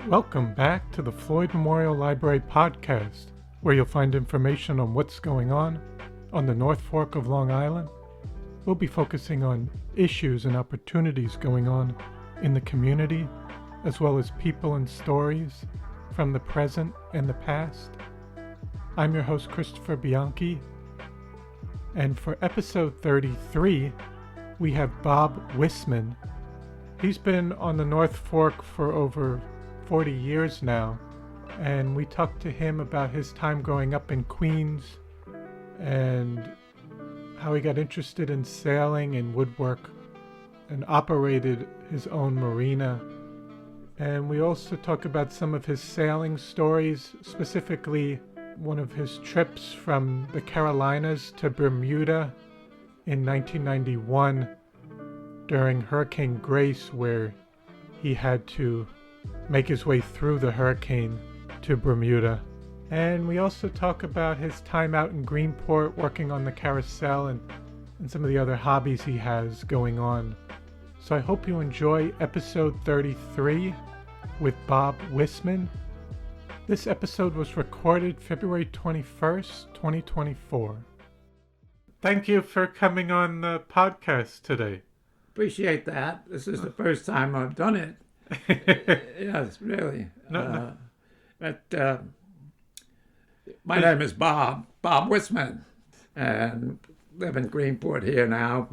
Welcome back to the Floyd Memorial Library podcast, where you'll find information on what's going on the North Fork of Long Island. We'll be focusing on issues and opportunities going on in the community, as well as people and stories from the present and the past. I'm your host, Christopher Bianchi, and for episode 33, we have Bob Wissmann. He's been on the North Fork for over 40 years now, and we talked to him about his time growing up in Queens and how he got interested in sailing and woodwork and operated his own marina. And we also talk about some of his sailing stories, specifically one of his trips from the Carolinas to Bermuda in 1991 during Hurricane Grace, where he had to make his way through the hurricane to Bermuda. And we also talk about his time out in Greenport working on the carousel and some of the other hobbies he has going on. So I hope you enjoy episode 33 with Bob Wissmann. This episode was recorded February 21st, 2024. Thank you for coming on the podcast today. Appreciate that. This is the first time I've done it. Yes, really. No. My name is Bob Wissmann, and live in Greenport here now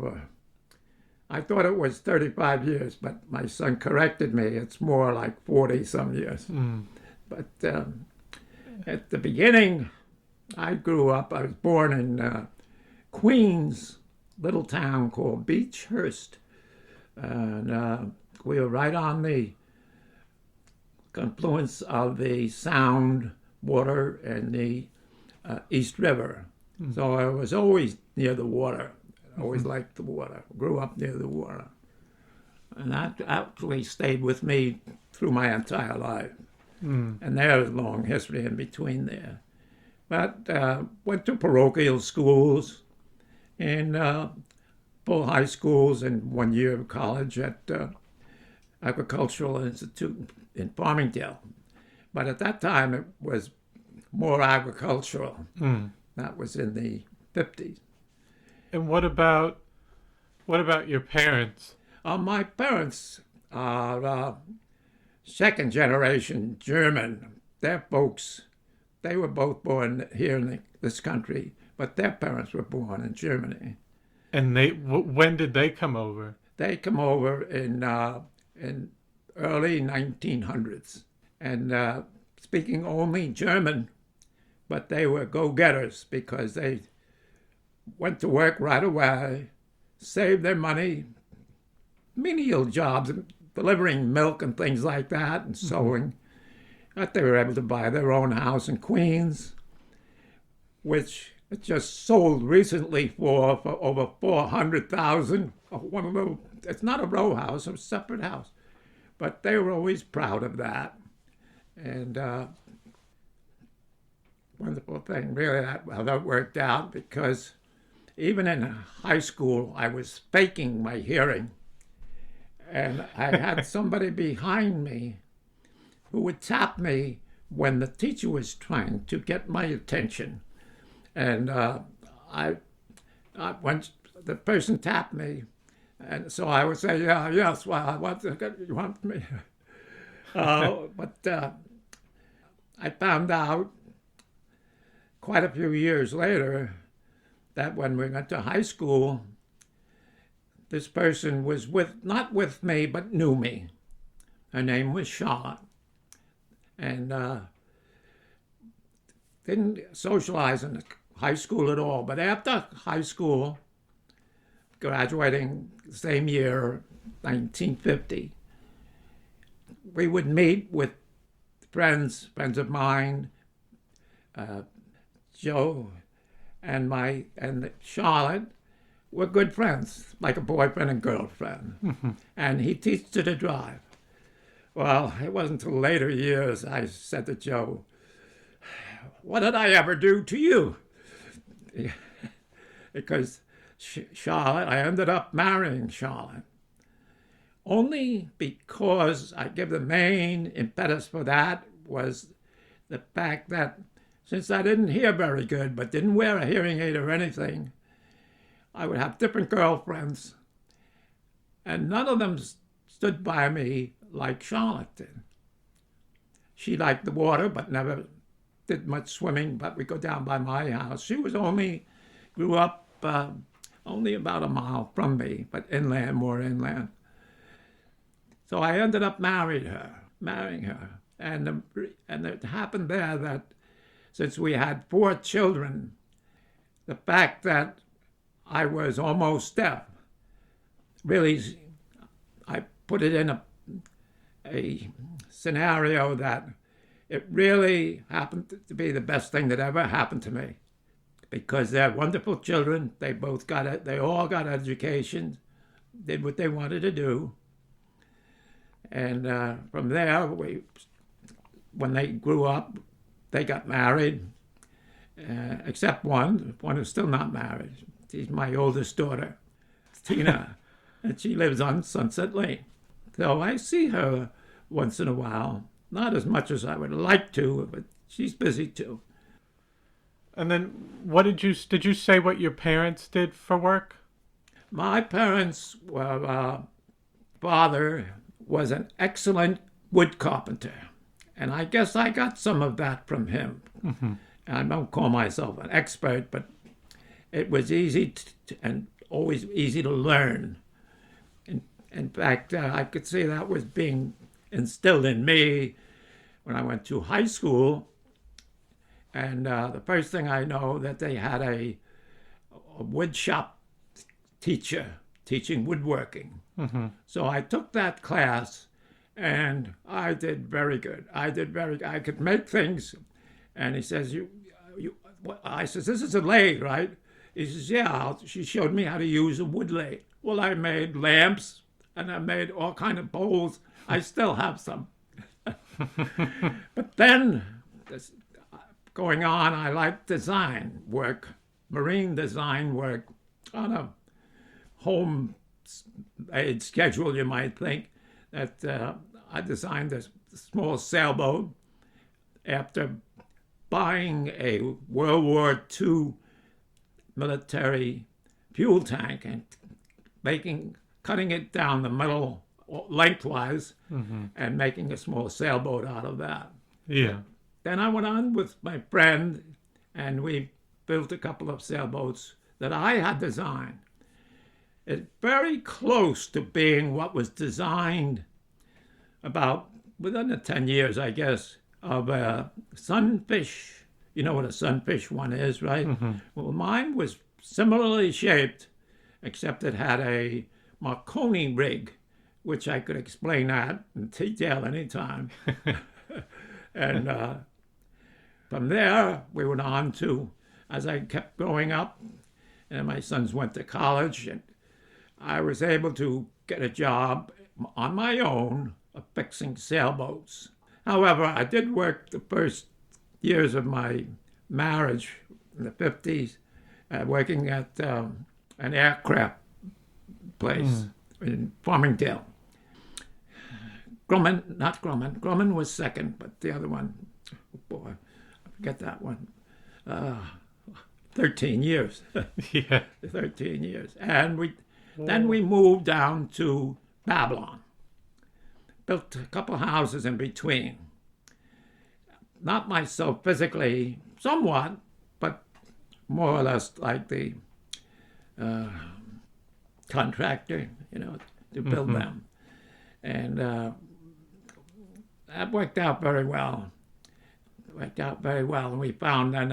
I thought it was 35 years, but my son corrected me. It's more like 40 some years. But at the beginning, I was born in Queens, little town called Beechhurst, and we were right on the confluence of the Sound water and the East River. So I was always near the water. I always liked the water. Grew up near the water. And that actually stayed with me through my entire life. And there's a long history in between there. But went to parochial schools and full high schools and 1 year of college at Agricultural Institute in Farmingdale. But at that time, it was more agricultural. That was in the 50s. And what about your parents? My parents are second generation German. Their folks, they were both born here in this country, but their parents were born in Germany. And when did they come over? They come over in early 1900s, and speaking only German, but they were go-getters because they went to work right away, saved their money, menial jobs, delivering milk and things like that, and sewing. But they were able to buy their own house in Queens, which it just sold recently for over $400,000. One of those, it's not a row house, it's a separate house. But they were always proud of that. And wonderful thing, really, how that worked out, because even in high school, I was faking my hearing. And I had somebody behind me who would tap me when the teacher was trying to get my attention. And when the person tapped me, and so I would say, yeah, yes, well, what you want me? But I found out quite a few years later that when we went to high school, this person was not with me, but knew me. Her name was Charlotte. And didn't socialize in high school at all. But after high school, graduating the same year, 1950, we would meet with friends of mine, Joe and Charlotte were good friends, like a boyfriend and girlfriend. Mm-hmm. And he teached her to drive. Well, it wasn't until later years I said to Joe, what did I ever do to you? Because Charlotte, I ended up marrying Charlotte. Only because I give the main impetus for that was the fact that since I didn't hear very good, but didn't wear a hearing aid or anything, I would have different girlfriends, and none of them stood by me like Charlotte did. She liked the water, but never did much swimming, but we go down by my house. She grew up only about a mile from me, but inland, more inland. So I ended up marrying her. And it happened there that since we had 4 children, the fact that I was almost deaf, really, I put it in a scenario that it really happened to be the best thing that ever happened to me, because they're wonderful children. They all got education, did what they wanted to do. And from there, when they grew up, they got married, except one who's still not married. She's my oldest daughter, Tina, and she lives on Sunset Lane. So I see her once in a while, not as much as I would like to, but she's busy too. And then did you say what your parents did for work? My parents were, father was an excellent wood carpenter, and I guess I got some of that from him. Mm-hmm. I don't call myself an expert, but it was easy and always easy to learn. In fact, I could see that was being instilled in me when I went to high school. And the first thing I know that they had a wood shop teacher teaching woodworking. Mm-hmm. So I took that class, and I did very good. I could make things. And he says, I says, this is a lathe, right? He says, yeah. She showed me how to use a wood lathe. Well, I made lamps, and I made all kind of bowls. I still have some. But then, going on, I like design work, marine design work on a home-made schedule, you might think. That I designed a small sailboat after buying a World War II military fuel tank and cutting it down the middle lengthwise, mm-hmm. and making a small sailboat out of that. Yeah. Then I went on with my friend, and we built a couple of sailboats that I had designed. It's very close to being what was designed about within the 10 years, I guess, of a sunfish. You know what a sunfish one is, right? Mm-hmm. Well, mine was similarly shaped, except it had a Marconi rig, which I could explain that in detail anytime. And from there, we went on to, as I kept growing up, and my sons went to college, and I was able to get a job on my own of fixing sailboats. However, I did work the first years of my marriage in the 50s, working at an aircraft place in Farmingdale. Grumman was second, but the other one, oh boy, I forget that one. 13 years. Yeah. 13 years. And then we moved down to Babylon. Built a couple houses in between. Not myself physically, somewhat, but more or less like the contractor, to build mm-hmm. them. And that worked out very well. And we found then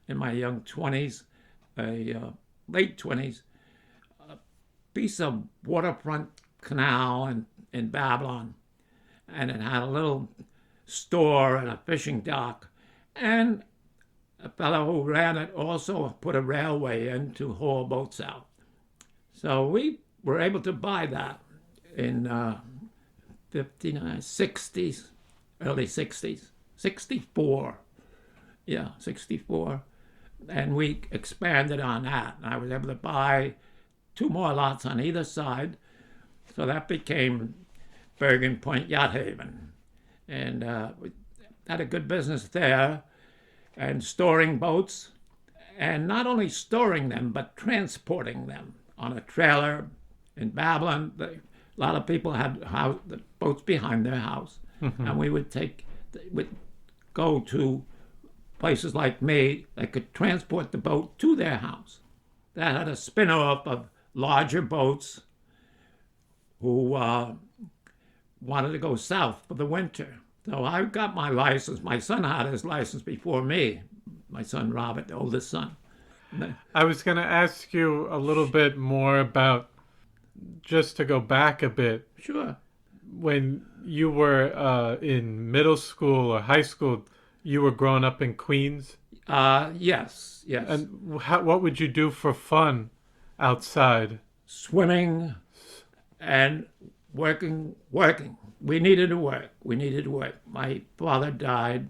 in my young 20s, late 20s, a piece of waterfront canal in Babylon. And it had a little store and a fishing dock. And a fellow who ran it also put a railway in to haul boats out. So we were able to buy that in 60s, early 60s, 64. Yeah, 64. And we expanded on that. And I was able to buy 2 more lots on either side. So that became Bergen Point Yacht Haven. And we had a good business there and storing boats. And not only storing them, but transporting them on a trailer in Babylon. A lot of people had the boats behind their house. And we would go to places like me that could transport the boat to their house. That had a spin-off of larger boats who wanted to go south for the winter. So I got my license. My son had his license before me. My son Robert, the oldest son. I was going to ask you a little bit more about, just to go back a bit. Sure. When you were in middle school or high school, you were growing up in Queens? Yes. And what would you do for fun outside? Swimming and working. We needed to work. My father died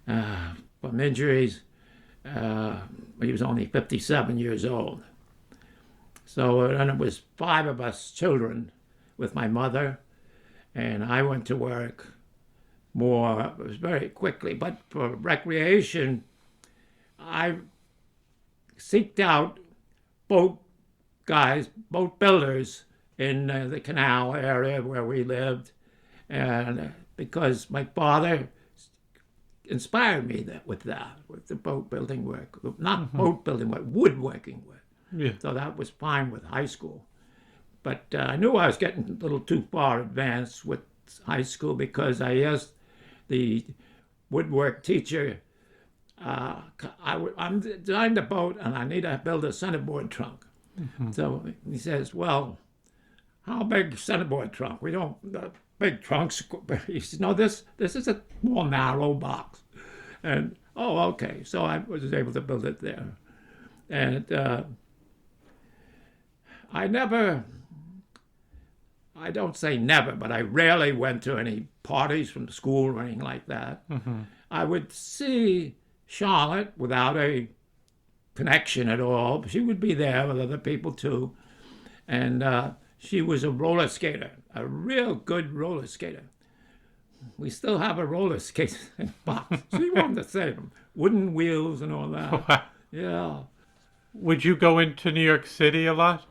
from injuries. He was only 57 years old. So and it was 5 of us children with my mother, and I went to work more. It was very quickly, but for recreation, I seeked out boat builders in the canal area where we lived, and because my father inspired me with the boat building work, not boat building work, woodworking work. Yeah. So that was fine with high school. But I knew I was getting a little too far advanced with high school because I asked the woodwork teacher, I'm designing a boat and I need to build a centerboard trunk. So he says, well, how big centerboard trunk? We don't, big trunks. He says, no, this is a more narrow box. And, oh, okay. So I was able to build it there. And I don't say never, but I rarely went to any parties from school or anything like that. I would see Charlotte without a connection at all. She would be there with other people too. And she was a roller skater, a real good roller skater. We still have a roller skate box. She wanted to save them. Wooden wheels and all that. Wow. Yeah. Would you go into New York City a lot?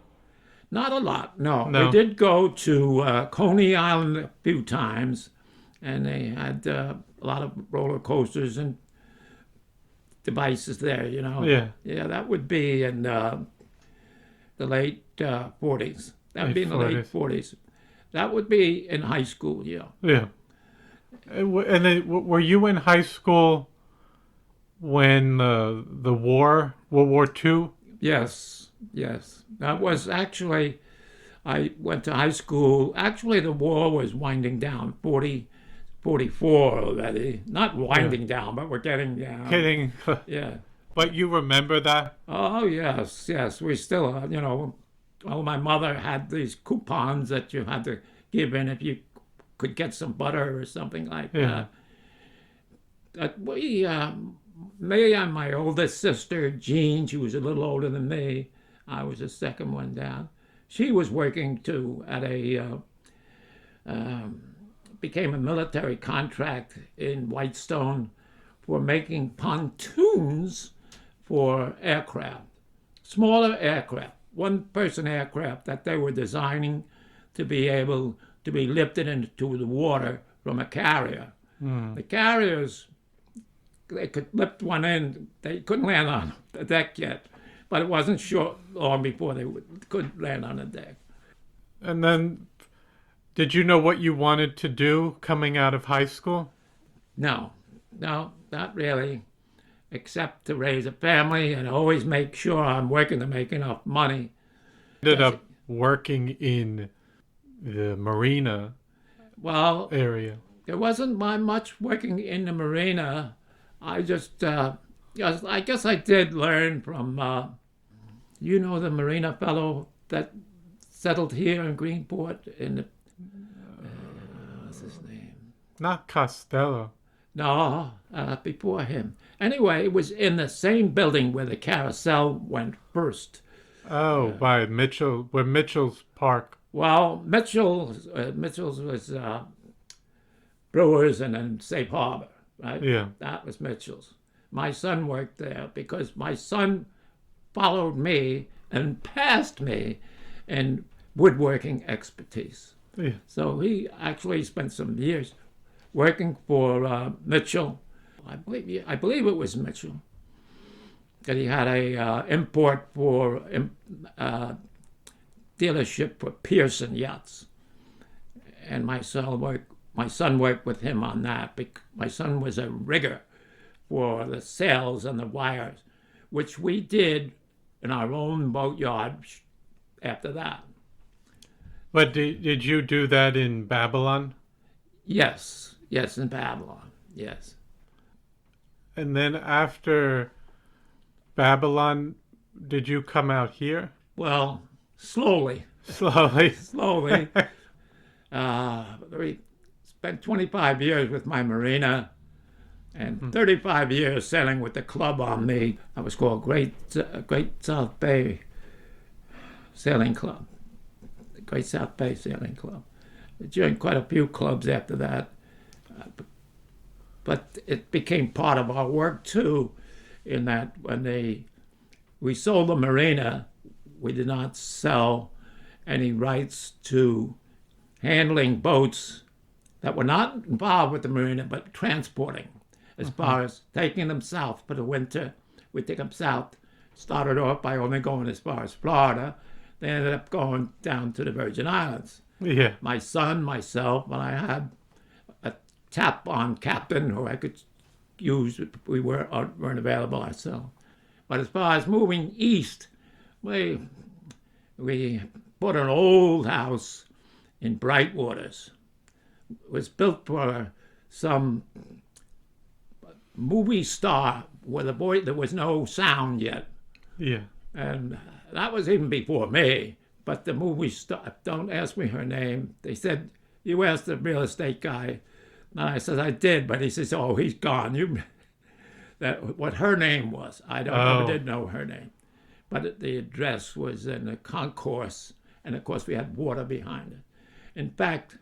Not a lot, no. No. We did go to Coney Island a few times, and they had a lot of roller coasters and devices there, you know. Yeah. Yeah, that would be in the late 40s. That would be in the late 40s. That would be in high school, yeah. Yeah. And then, were you in high school when the war, World War II? Yes. That was actually, I went to high school. Actually, the war was winding down, 44 already. Not winding down, but we're getting down. Kidding. Yeah. But you remember that? Oh, yes. We still, well, my mother had these coupons that you had to give in if you could get some butter or something like that. Me and my oldest sister, Jean, she was a little older than me. I was the second one down. She was working too at became a military contract in Whitestone for making pontoons for aircraft, smaller aircraft, one-person aircraft that they were designing to be able to be lifted into the water from a carrier. The carriers, they could lift one in. They couldn't land on the deck yet, but it wasn't long before they could land on the deck. And then, did you know what you wanted to do coming out of high school? No, not really, except to raise a family and always make sure I'm working to make enough money. Ended up working in the marina area. There wasn't much working in the marina. I just, I guess I did learn from, the marina fellow that settled here in Greenport what's his name? Not Costello. No, before him. Anyway, it was in the same building where the carousel went first. Oh, by Mitchell, where Mitchell's Park. Well, Mitchell's was Brewers and then Safe Harbor, right? Yeah. That was Mitchell's. My son worked there because my son followed me and passed me in woodworking expertise. Yeah. So he actually spent some years working for Mitchell. I believe it was Mitchell. That he had a import for dealership for Pearson yachts, and my son worked with him on that. My son was a rigger for the sails and the wires, which we did in our own boatyard after that. But did you do that in Babylon? Yes, in Babylon, yes. And then after Babylon, did you come out here? Well, slowly. Slowly. We spent 25 years with my marina and 35 years sailing with the club on me. I was called Great South Bay Sailing Club. The Great South Bay Sailing Club. I joined quite a few clubs after that. But it became part of our work too, in that when we sold the marina, we did not sell any rights to handling boats that were not involved with the marina, but transporting, as far as taking them south for the winter. We take them south. Started off by only going as far as Florida. They ended up going down to the Virgin Islands. Yeah. My son, myself, and I had a tap-on captain who I could use if we weren't available ourselves. But as far as moving east, we bought an old house in Brightwaters. It was built for some movie star where there was no sound yet. Yeah. And that was even before me. But the movie star, don't ask me her name. They said, you asked the real estate guy. And I said, I did. But he says, oh, he's gone. What her name was. I didn't know her name. But the address was in the concourse. And of course, we had water behind it. In fact,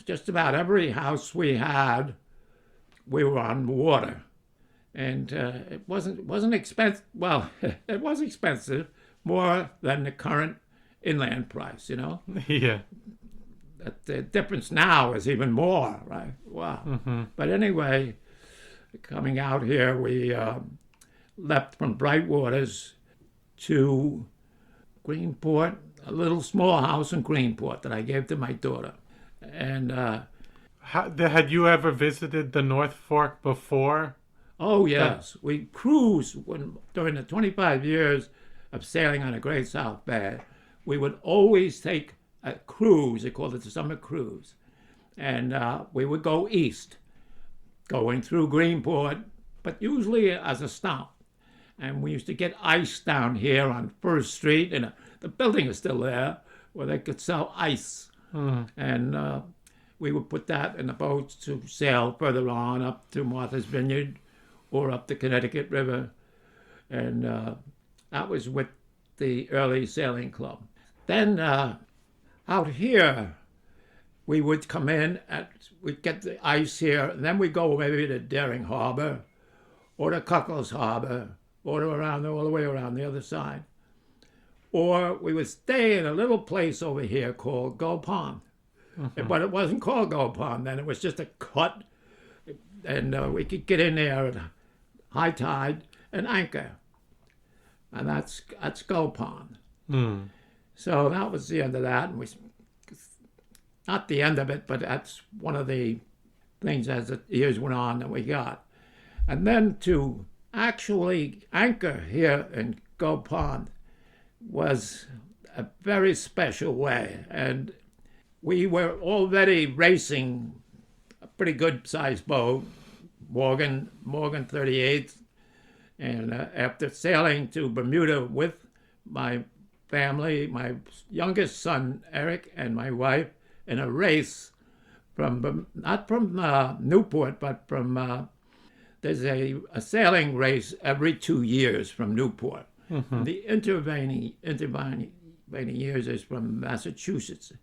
just about every house we had, we were on water. And it wasn't expensive. Well, it was expensive, more than the current inland price, you know? Yeah. The difference now is even more, right? Wow. Mm-hmm. But anyway, coming out here, we left from Brightwaters to Greenport, a little small house in Greenport that I gave to my daughter. And had you ever visited the North Fork before? oh yes, we cruised during the 25 years of sailing on the Great South Bay. We would always take a cruise. They called it the summer cruise, and we would go east, going through Greenport, but usually as a stop. And we used to get ice down here on First Street, and the building is still there, where they could sell ice. And we would put that in the boats to sail further on up to Martha's Vineyard or up the Connecticut River. And that was with the early sailing club. Then out here, we would come in, we'd get the ice here, and then we'd go maybe to Daring Harbor or to Cuckles Harbor or all the way around the other side. Or we would stay in a little place over here called Gull Pond. But it wasn't called Gull Pond then. It was just a cut. And we could get in there at high tide and anchor. And that's Gull Pond. So that was the end of that. And not the end of it, but that's one of the things as the years went on that we got. And then to actually anchor here in Gull Pond was a very special way. And we were already racing a pretty good sized boat, Morgan 38. And after sailing to Bermuda with my family, my youngest son, Eric, and my wife, in a race not from Newport, but from there's a sailing race every 2 years from Newport. Mm-hmm. The intervening years is from Massachusetts,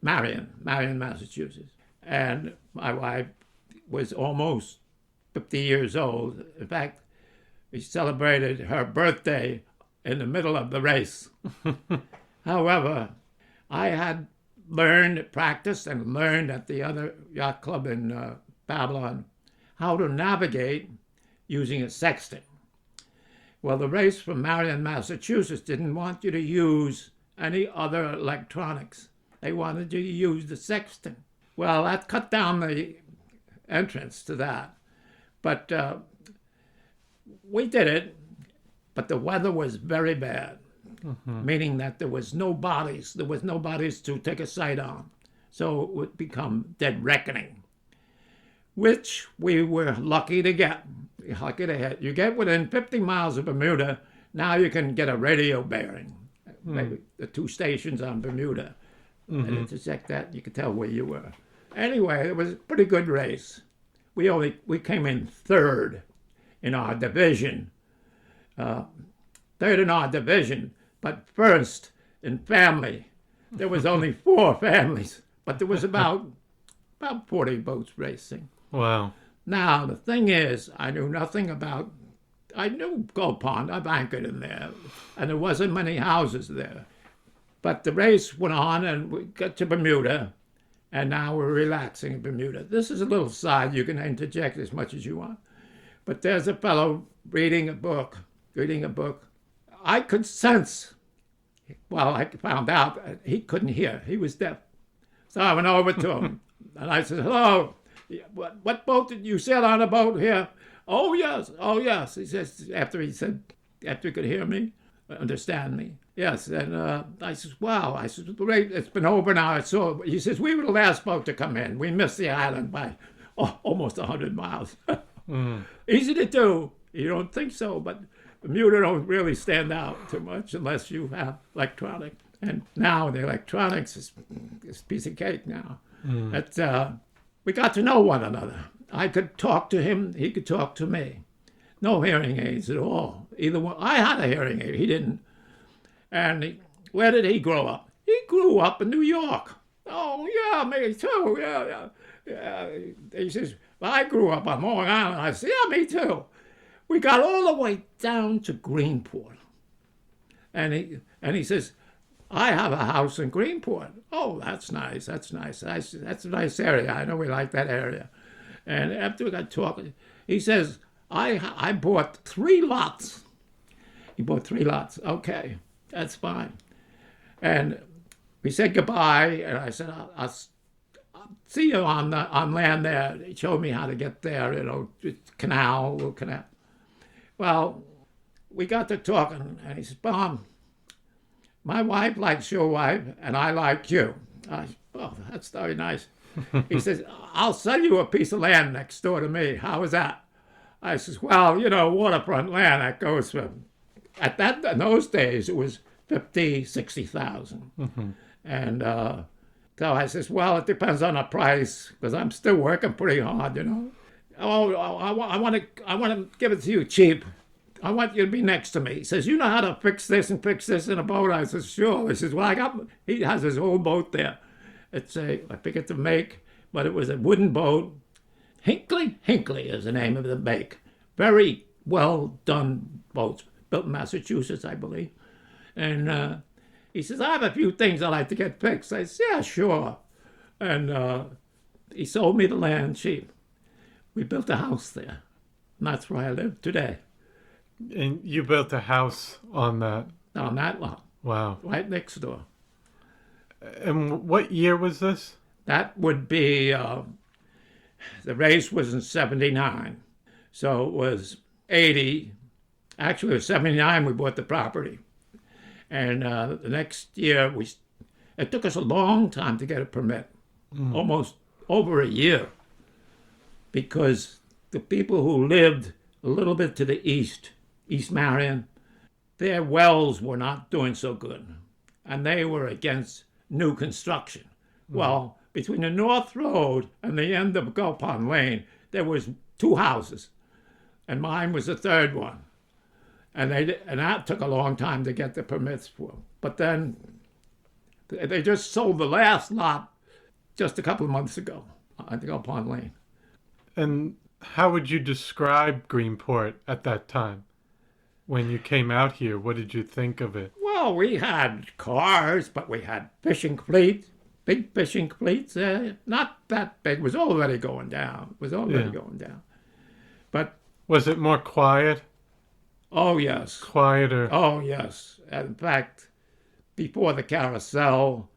Marion, Massachusetts. And my wife was almost 50 years old. In fact, we celebrated her birthday in the middle of the race. However, I had practiced and learned at the other yacht club in Babylon how to navigate using a sextant. Well, the race from Marion, Massachusetts didn't want you to use any other electronics. They wanted you to use the sextant. Well, that cut down the entrance to that. But we did it, but the weather was very bad, meaning that there was no bodies. There was no bodies to take a sight on. So it would become dead reckoning, which we were lucky to get. Lucky to hit. You get within 50 miles of Bermuda, now you can get a radio bearing. Maybe the 2 stations on Bermuda. And intersect that, you could tell where you were. Anyway, it was a pretty good race. We came in third in our division. Third in our division, but first in family. There was only 4 families, but there was about 40 boats racing. Wow. Now, the thing is, I knew Gold Pond, I've anchored in there, and there wasn't many houses there. But the race went on, and we got to Bermuda, and now we're relaxing in Bermuda. This is a little side. You can interject as much as you want. But there's a fellow reading a book. I could sense, well, I found out he couldn't hear. He was deaf. So I went over to him, and I said, hello, what boat did you sail on a boat here? Oh, yes. He says, after he could hear me, understand me. Yes, and I said, wow. I said, great, it's been over now. So he says, we were the last boat to come in. We missed the island by almost 100 miles. Easy to do. You don't think so, but Bermuda don't really stand out too much unless you have electronic. And now the electronics is a piece of cake now. We got to know one another. I could talk to him, he could talk to me. No hearing aids at all. Either one. I had a hearing aid, he didn't. And where did he grow up? He grew up in New York. Oh, yeah, me too, yeah. He says, well, I grew up on Long Island. I said, yeah, me too. We got all the way down to Greenport. And he says, I have a house in Greenport. Oh, that's nice. That's a nice area. I know we like that area. And after we got talking, he says, I bought 3 lots. He bought 3 lots. Okay, that's fine. And we said goodbye, and I said, I'll see you on land there. He showed me how to get there, little canal. Well, we got to talking, and he said, Bob, my wife likes your wife, and I like you. I said, oh, that's very nice. He says, I'll sell you a piece of land next door to me. How is that? I says, well, waterfront land, that goes from, in those days, it was 50,000, 60,000. And so I says, well, it depends on the price, because I'm still working pretty hard, Oh, I want to give it to you cheap. I want you to be next to me. He says, you know how to fix this in a boat? I says, sure. He says, well, he has his own boat there. It's I forget the make, but it was a wooden boat. Hinckley is the name of the make. Very well done boats, built in Massachusetts, I believe. And he says, I have a few things I'd like to get fixed. I said, yeah, sure. And he sold me the land cheap. We built a house there. And that's where I live today. And you built a house on that? On that lot. Wow. Right next door. And what year was this? That would be, the race was in 79. So it was 80. Actually, it was 79 we bought the property. And the next year, it took us a long time to get a permit. Almost over a year. Because the people who lived a little bit to the East Marion, their wells were not doing so good. And they were against new construction. Well, between the North Road and the end of Gold Pond Lane, there was 2 houses. and mine was the third one. And that took a long time to get the permits for. But then they just sold the last lot just a couple of months ago, I think, on Pond Lane. And how would you describe Greenport at that time? When you came out here, what did you think of it? Well, we had cars, but we had fishing fleets, big fishing fleets. Not that big. It was already going down. Going down. But was it more quiet? Oh, yes. Quieter? Oh, yes. In fact, before the carousel,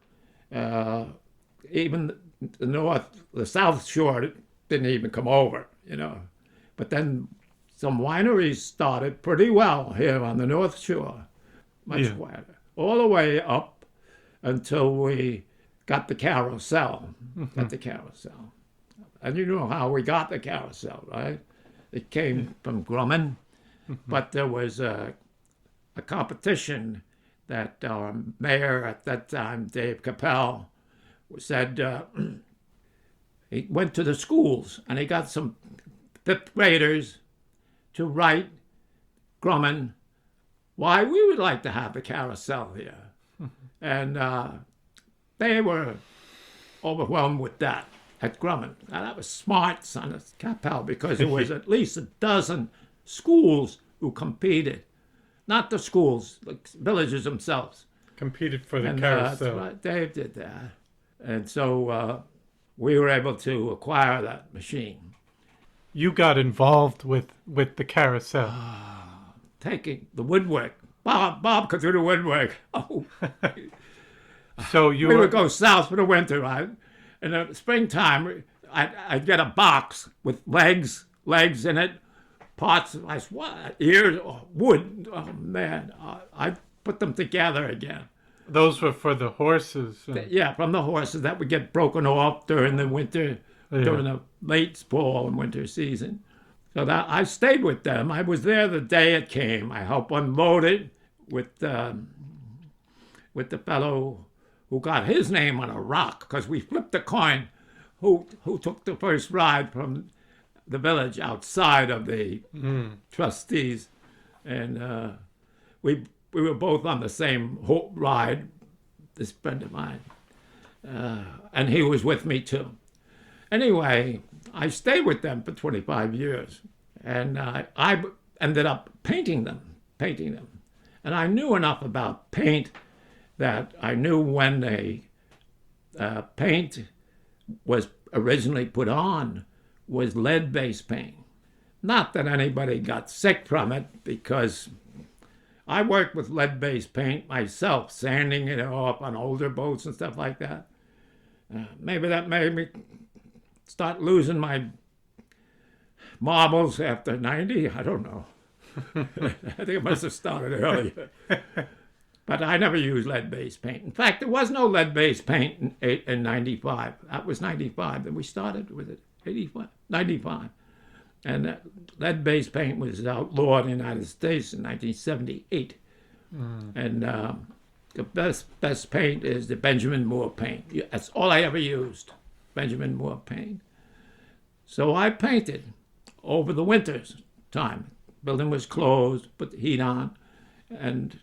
even the South Shore didn't even come over, But then some wineries started pretty well here on the North Shore, much quieter, all the way up until we got the carousel. And you know how we got the carousel, right? It came from Grumman, but there was a competition that our mayor at that time, Dave Capel, said he went to the schools and he got some fifth graders to write Grumman why we would like to have the carousel here. And they were overwhelmed with that at Grumman. Now, that was smart, son of Capel, because there was at least a dozen schools who competed. Not the schools, the villages themselves. Competed for the carousel. Right, Dave did that. And so we were able to acquire that machine. You got involved with the carousel. Taking the woodwork. Bob could do the woodwork. Oh. So we would go south for the winter, right? In the springtime, I'd get a box with legs in it, parts, ears, wood. Oh, man. I'd put them together again. Those were for the horses. Yeah, from the horses that would get broken off during the winter, during the late fall and winter season. So that I stayed with them. I was there the day it came. I helped unload it with the fellow who got his name on a rock, because we flipped a coin who took the first ride from the village outside of the trustees. And we were both on the same ride, this friend of mine. And he was with me too. Anyway, I stayed with them for 25 years. And I ended up painting them. And I knew enough about paint that I knew when a paint was originally put on was lead-based paint. Not that anybody got sick from it, because I worked with lead-based paint myself, sanding it off on older boats and stuff like that. Maybe that made me start losing my marbles after 90. I don't know. I think it must have started earlier. But I never used lead-based paint. In fact, there was no lead-based paint in 95. That was 95. Then we started with it, 95. And lead-based paint was outlawed in the United States in 1978. And the best paint is the Benjamin Moore paint. That's all I ever used, Benjamin Moore paint. So I painted over the winter's time. Building was closed, put the heat on, and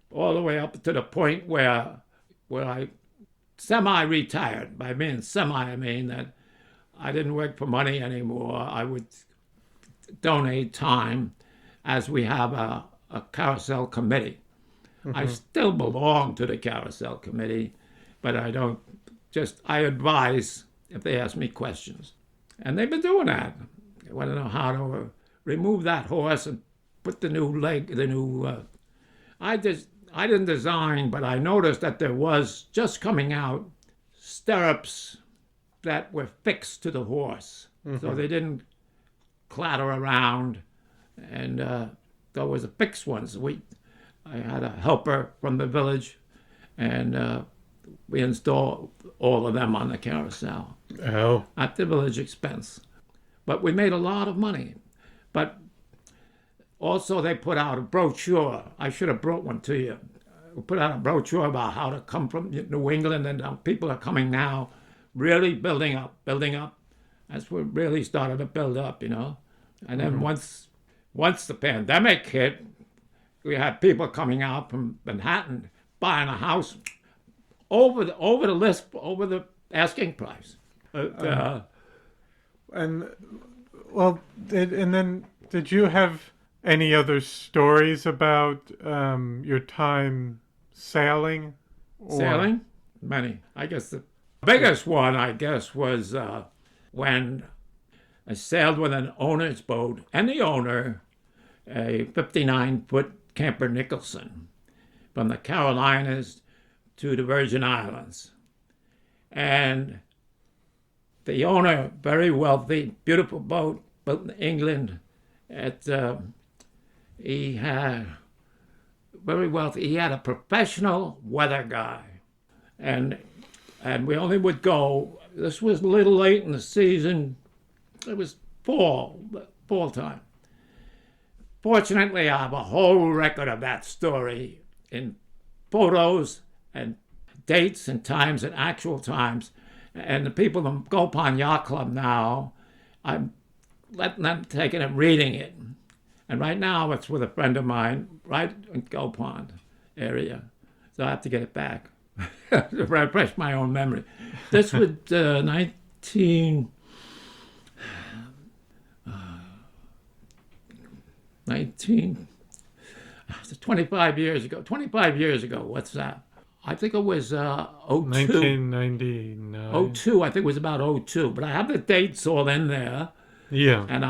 all the way up to the point where I semi-retired. By being semi, I mean that I didn't work for money anymore. I would donate time, as we have a carousel committee. I still belong to the carousel committee, but I advise if they ask me questions. And they've been doing that. They want to know how to remove that horse and put the new leg, I didn't design, but I noticed that there was just coming out stirrups that were fixed to the horse. So they didn't clatter around, and there was a fixed ones. I had a helper from the village, and we installed all of them on the carousel at the village expense. But we made a lot of money. But also they put out a brochure. I should have brought one to you. We put out a brochure about how to come from New England, and people are coming now, really building up. That's what really started to build up, And then once once the pandemic hit, we had people coming out from Manhattan buying a house over the list, over the asking price. And well, did you have any other stories about your time sailing? Sailing? Many. I guess the biggest one, was when I sailed with an owner's boat, and the owner, a 59-foot Camper Nicholson, from the Carolinas to the Virgin Islands. And the owner, very wealthy, beautiful boat, built in England. He had very wealthy. He had a professional weather guy, and we only would go. This was a little late in the season. It was fall time. Fortunately, I have a whole record of that story in photos and dates and times and actual times. And the people in the Go Pond Yacht Club now, I'm letting them take it and reading it. And right now it's with a friend of mine right in Go Pond area. So I have to get it back to refresh my own memory. This was 25 years ago. 25 years ago, what's that? I think it was 02. 1999. 02, I think it was about 02. But I have the dates all in there. Yeah. And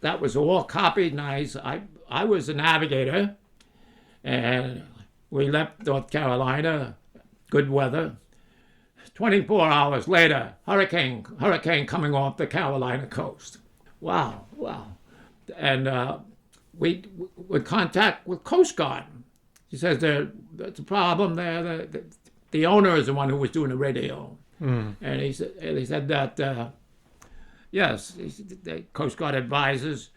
that was all copied nice. I was a navigator, and we left North Carolina, good weather. 24 hours later, hurricane coming off the Carolina coast. Wow. And we would contact with Coast Guard. He says there's a problem there. The owner is the one who was doing the radio. And he said that, yes, the Coast Guard advises,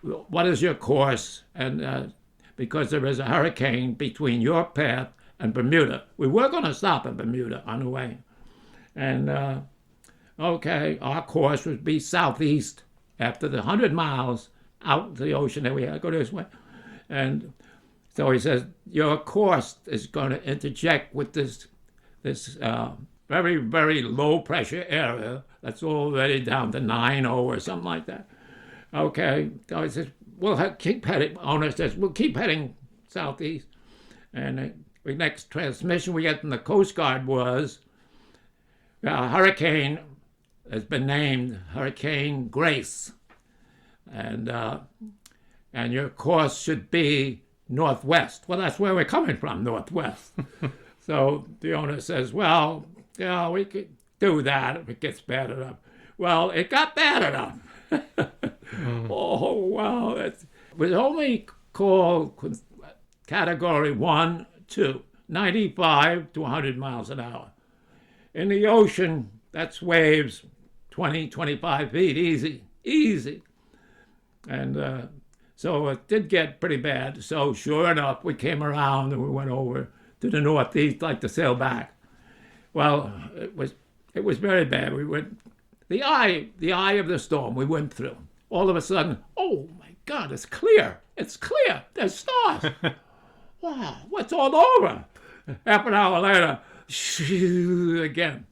what is your course? And because there is a hurricane between your path and Bermuda. We were going to stop in Bermuda on the way. And, okay, our course would be southeast after the 100 miles out into the ocean. Then we had to go this way. And so he says, your course is going to interject with this very, very low pressure area that's already down to 9.0 or something like that. Okay. So he says, we'll keep heading. Owner says, we'll keep heading southeast. And the next transmission we get from the Coast Guard was, hurricane has been named Hurricane Grace. And your course should be northwest. Well, that's where we're coming from, northwest. So the owner says, well, we could do that if it gets bad enough. Well, it got bad enough. Oh, wow. It was only called Category 1, 2, 95 to 100 miles an hour. In the ocean, that's waves 20, 25 feet, easy. And so it did get pretty bad. So sure enough, we came around and we went over to the northeast, like to sail back. Well, it was very bad. We went the eye of the storm. We went through. All of a sudden, oh my God, it's clear. It's clear. There's stars. Wow, what's all over? Half an hour later, again,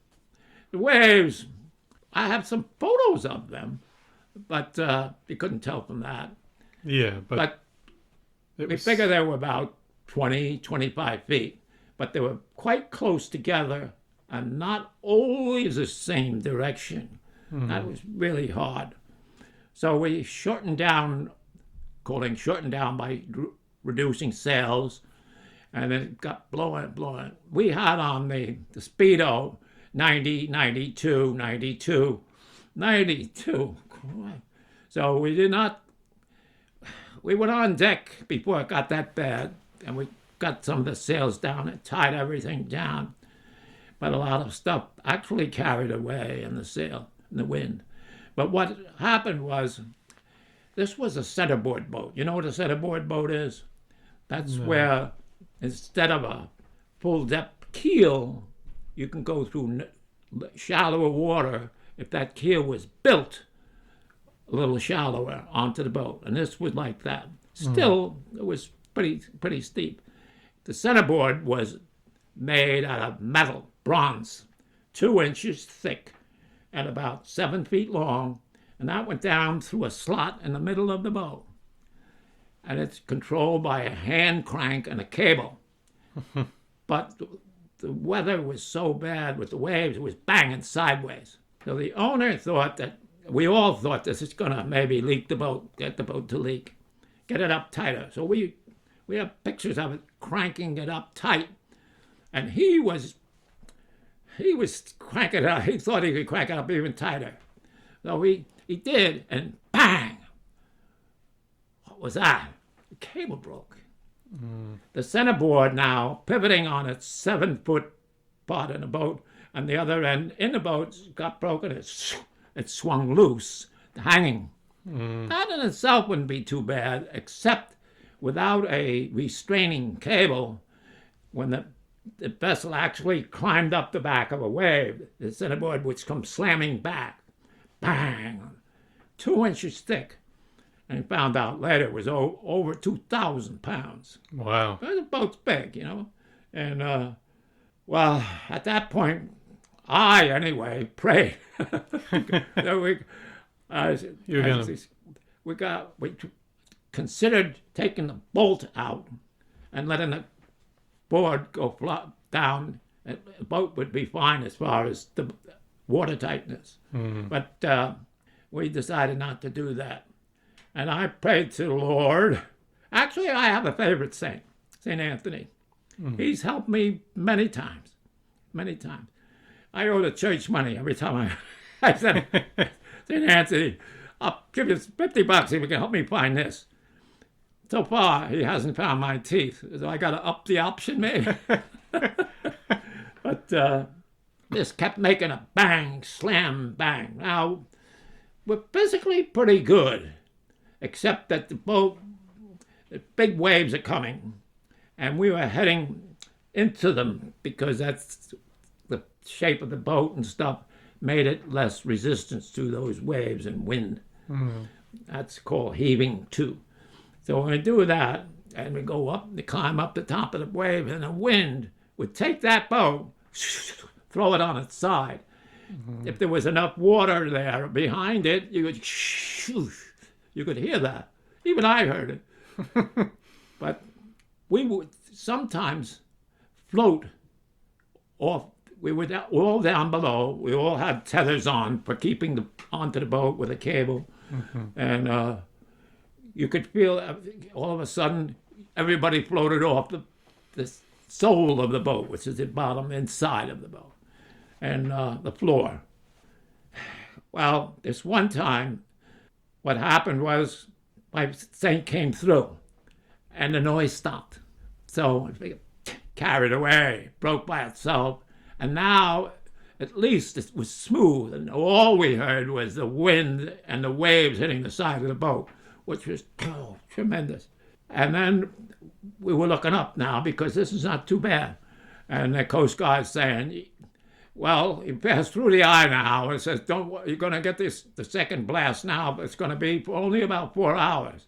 the waves. I have some photos of them, but you couldn't tell from that. Yeah, but we figure they were about 20, 25 feet, but they were quite close together and not always the same direction. That was really hard. So we shortened down by reducing sails, and it got blowing. We had on the Speedo 90, 92, 92, 92. So we went on deck before it got that bad, and we got some of the sails down and tied everything down. But a lot of stuff actually carried away in the sail, in the wind. But what happened was, this was a centerboard boat. You know what a centerboard boat is? That's where, instead of a full depth keel, you can go through shallower water if that keel was built a little shallower onto the boat, and this was like that. Still, it was pretty steep. The centerboard was made out of metal, bronze, 2 inches thick and about 7 feet long, and that went down through a slot in the middle of the boat. And it's controlled by a hand crank and a cable. But the weather was so bad with the waves, it was banging sideways. So the owner thought that, we all thought this is going to maybe leak the boat, get the boat to leak, get it up tighter. So we have pictures of it cranking it up tight. And he was cranking it up. He thought he could crank it up even tighter. So he did, and bang! What was that? The cable broke. The centerboard now, pivoting on its 7-foot part in the boat, and the other end in the boat got broken. It swung loose, hanging. That in itself wouldn't be too bad, except without a restraining cable, when the vessel actually climbed up the back of a wave, the centerboard would come slamming back. Bang! 2 inches thick. And he found out later it was over 2,000 pounds. Wow. The boat's big, you know. And, well, at that point, I, anyway, prayed. We considered taking the bolt out and letting the board go down. The boat would be fine as far as the water tightness. But we decided not to do that. And I prayed to the Lord. Actually, I have a favorite saint, St. Anthony. He's helped me many times. I owe the church money every time I said, St. Anthony, I'll give you $50 if you can help me find this. So far, he hasn't found my teeth. So I got to up the option, maybe. But this kept making a bang, slam, bang. Now, we're physically pretty good, except that the big waves are coming, and we were heading into them because that's the shape of the boat and stuff made it less resistance to those waves and wind. That's called heaving too. So when we do that, and we go up, we climb up the top of the wave, and the wind would take that boat, throw it on its side. If there was enough water there behind it, you could hear that. Even I heard it. But we would sometimes float off. We were all down below. We all had tethers on for keeping onto the boat with a cable. And you could feel all of a sudden everybody floated off the sole of the boat, which is the bottom inside of the boat, and the floor. Well, this one time, what happened was my saint came through, and the noise stopped. So it carried away, broke by itself, and now at least it was smooth, and all we heard was the wind and the waves hitting the side of the boat, which was tremendous. And then we were looking up now because this is not too bad. And the Coast Guard's saying, well, you passed through the eye now. It says, you're going to get the second blast now, but it's going to be for only about 4 hours.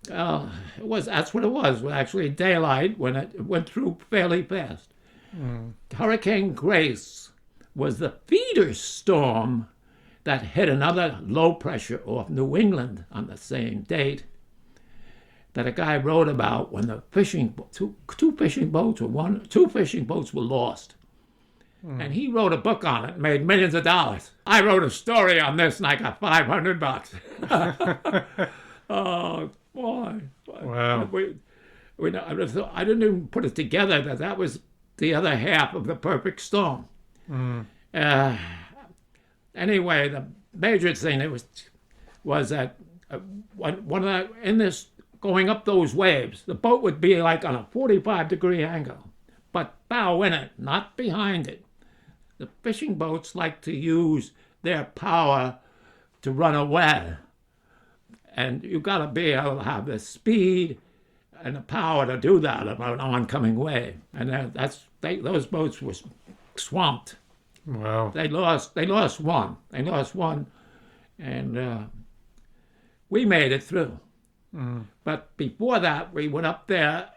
That's what it was. Actually, daylight when it went through fairly fast. Hurricane Grace was the feeder storm that hit another low pressure off New England on the same date that a guy wrote about when the two fishing boats were lost. And he wrote a book on it, made millions of dollars. I wrote a story on this and I got $500. Oh, boy. Wow. I didn't even put it together that was the other half of the perfect storm. Anyway, the major thing was that in this going up those waves, the boat would be like on a 45-degree angle, but bow in it, not behind it. The fishing boats like to use their power to run away, and you've got to be able to have the speed and the power to do that about an oncoming wave. And those boats were swamped. Wow. They lost one. And we made it through. Mm. But before that, we went up there,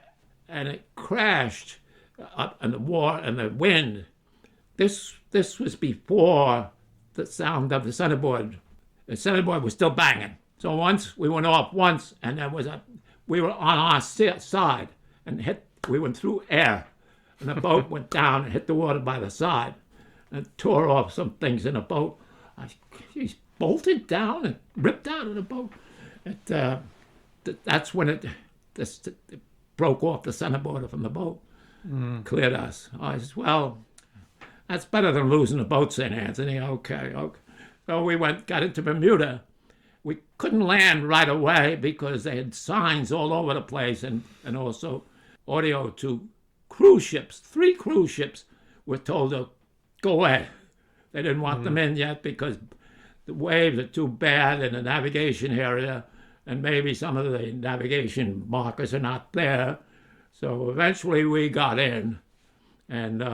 and it crashed up in the war and the wind. This was before the sound of the centerboard. The centerboard was still banging. So once we went off once, and we were on our side, and we went through air, and the boat went down and hit the water by the side, and tore off some things in the boat. He bolted down and ripped out of the boat. That's when it broke off the centerboard from the boat, cleared us. I said, well, that's better than losing the boat, St. Anthony. Okay. So we got into Bermuda. We couldn't land right away because they had signs all over the place, and also audio to cruise ships. 3 cruise ships were told to go away. They didn't want them in yet because the waves are too bad in the navigation area, and maybe some of the navigation markers are not there. So eventually we got in, and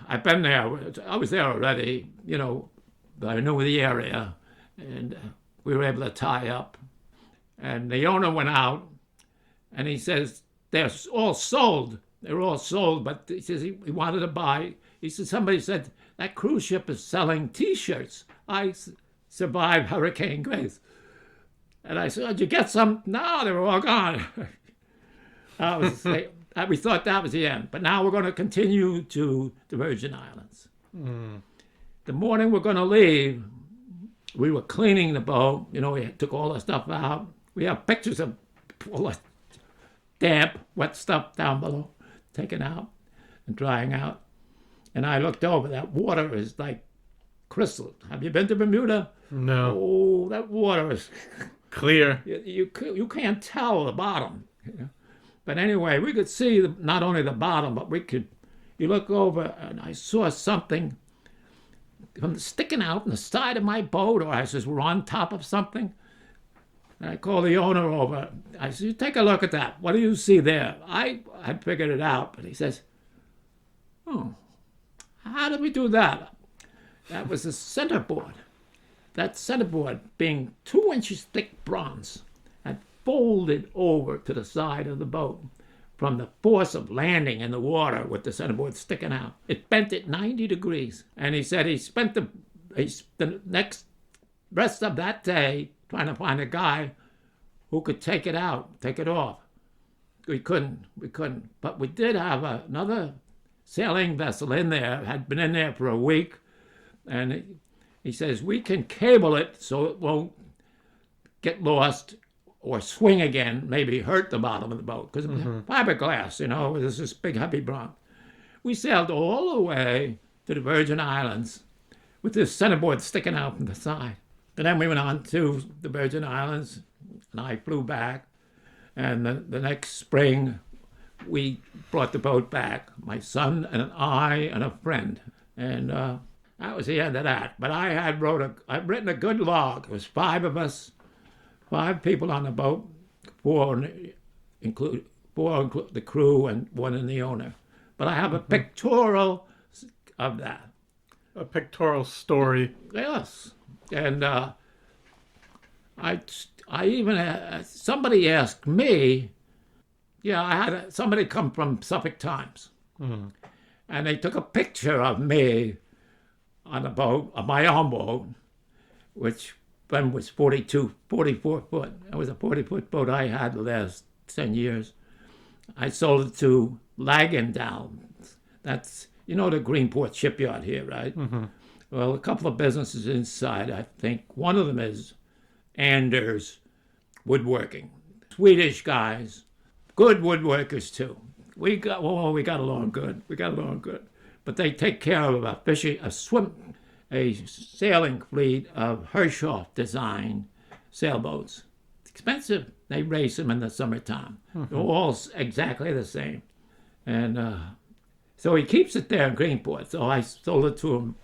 I've been there. I was there already, I knew the area, and we were able to tie up. And the owner went out, and he says, they're all sold. They're all sold, but he says he wanted to buy. He said, somebody said, that cruise ship is selling T-shirts. I survived Hurricane Grace. And I said, did you get some? No, they were all gone. We thought that was the end. But now we're going to continue to the Virgin Islands. The morning we're going to leave, we were cleaning the boat. We took all the stuff out. We have pictures of all the damp, wet stuff down below, taken out and drying out. And I looked over. That water is like crystal. Have you been to Bermuda? No. Oh, that water is clear. You can't tell the bottom. But anyway, we could see not only the bottom, but you look over, and I saw something sticking out on the side of my boat, or I says, we're on top of something. And I called the owner over. I said, you take a look at that. What do you see there? I had figured it out, but he says, oh, how did we do that? That was the centerboard. That centerboard, being 2 inches thick bronze, had folded over to the side of the boat from the force of landing in the water with the centerboard sticking out. It bent at 90 degrees. And he said he spent the next rest of that day trying to find a guy who could take it out, take it off. We couldn't. But we did have another sailing vessel in there, had been in there for a week. And he says, we can cable it so it won't get lost or swing again, maybe hurt the bottom of the boat. Because fiberglass, there's this big heavy bronze. We sailed all the way to the Virgin Islands with this centerboard sticking out from the side. And then we went on to the Virgin Islands, and I flew back. And the next spring, we brought the boat back, my son and I and a friend. And that was the end of that. But I'd written a good log. It was 5 of us, 5 people on the boat, 4 include the crew and 1 in the owner. But I have a pictorial of that. A pictorial story. Yes. And I even somebody asked me, I had somebody come from Suffolk Times, and they took a picture of me on a boat, on my own boat, which then was 44 foot. It was a 40-foot boat I had the last 10 years. I sold it to Lagendown. That's, the Greenport shipyard here, right? Well, a couple of businesses inside, I think. One of them is Anders Woodworking. Swedish guys, good woodworkers too. We got along good. But they take care of a sailing fleet of Hershoff design sailboats. It's expensive. They race them in the summertime. They're all exactly the same. And so he keeps it there in Greenport. So I sold it to him.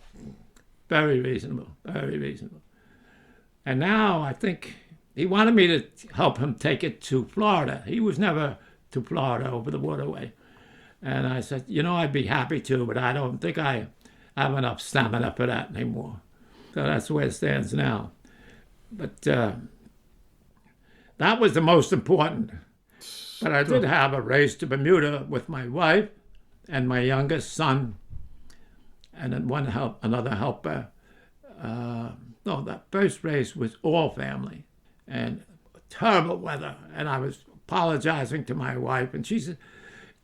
Very reasonable. And now I think he wanted me to help him take it to Florida. He was never to Florida over the waterway. And I said, I'd be happy to, but I don't think I have enough stamina for that anymore. So that's where it stands now. But That was the most important. But I did have a race to Bermuda with my wife and my youngest son, and then another helper. No, that first race was all family, and terrible weather. And I was apologizing to my wife, and she said,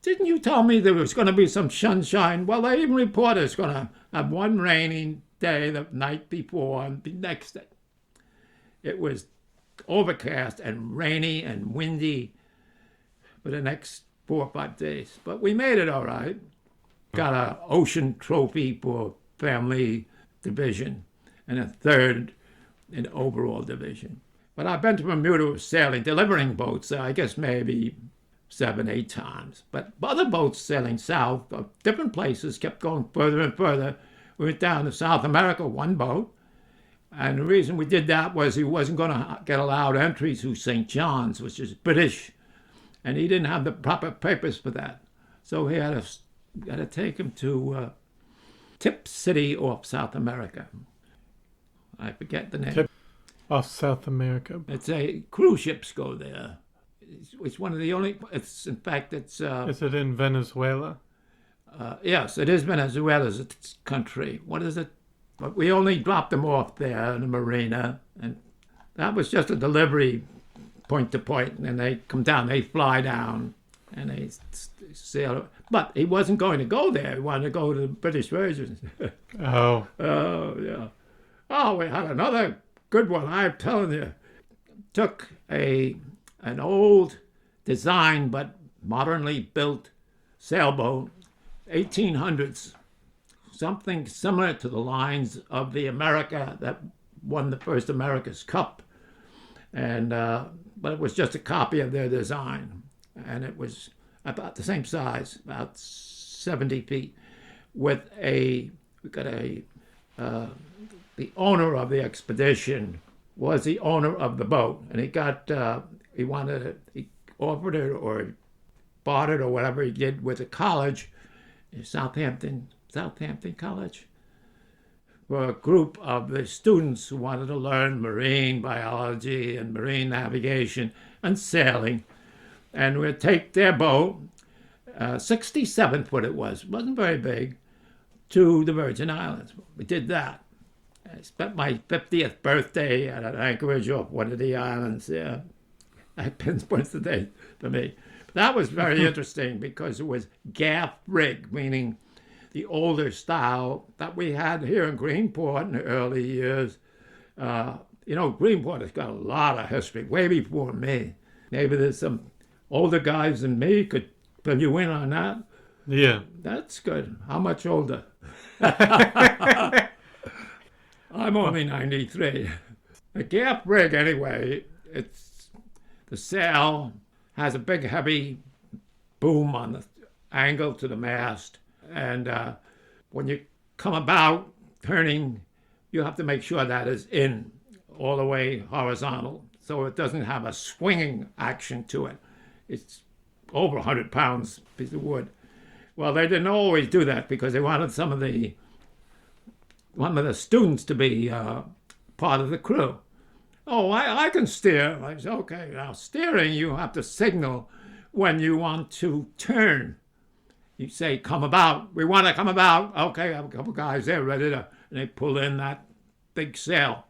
"Didn't you tell me there was going to be some sunshine?" Well, they even reported it's going to have one rainy day the night before, and the next day it was overcast and rainy and windy for the next 4 or 5 days. But we made it all right. Got an ocean trophy for family division and a third in overall division. But I've been to Bermuda sailing, delivering boats, I guess maybe 7, 8 times. But other boats sailing south of different places kept going further and further. We went down to South America, one boat. And the reason we did that was he wasn't going to get allowed entry to St. John's, which is British. And he didn't have the proper papers for that. So he had to take him to Tip City off South America. I forget the name. Tip off South America. It's cruise ships go there. It's one of the only. It's in fact it's. Is it in Venezuela? Yes, it is Venezuela's country. What is it? But we only dropped them off there in the marina, and that was just a delivery, point to point. And they come down, they fly down, and they sail. But he wasn't going to go there. He wanted to go to the British Virgin. Oh. Oh yeah. Oh, we had another good one. I'm telling you. Took an old design but modernly built sailboat, 1800s, something similar to the lines of the America that won the first America's Cup, and but it was just a copy of their design, and it was about the same size, about 70 feet, with the owner of the expedition was the owner of the boat, and he offered it or bought it or whatever he did with a college, Southampton College, for a group of the students who wanted to learn marine biology and marine navigation and sailing, and we'd take their boat, 67 foot it wasn't very big, to the Virgin Islands. We did that. I spent my 50th birthday at an anchorage off one of the islands there. That pinpoints the date to me. But that was very interesting because it was gaff rig, meaning the older style that we had here in Greenport in the early years. Greenport has got a lot of history, way before me. Maybe there's some older guys than me could fill you in on that. Yeah. That's good. How much older? I'm only 93. A gaff rig, anyway, the sail has a big, heavy boom on the angle to the mast. And when you come about turning, you have to make sure that is in all the way horizontal, so it doesn't have a swinging action to it. It's over 100 pounds piece of wood. Well, they didn't always do that because they wanted some of the students to be part of the crew. Oh, I can steer. I said, okay, now steering, you have to signal when you want to turn. You say, come about. We want to come about. Okay, I have a couple guys there ready to, and they pull in that big sail.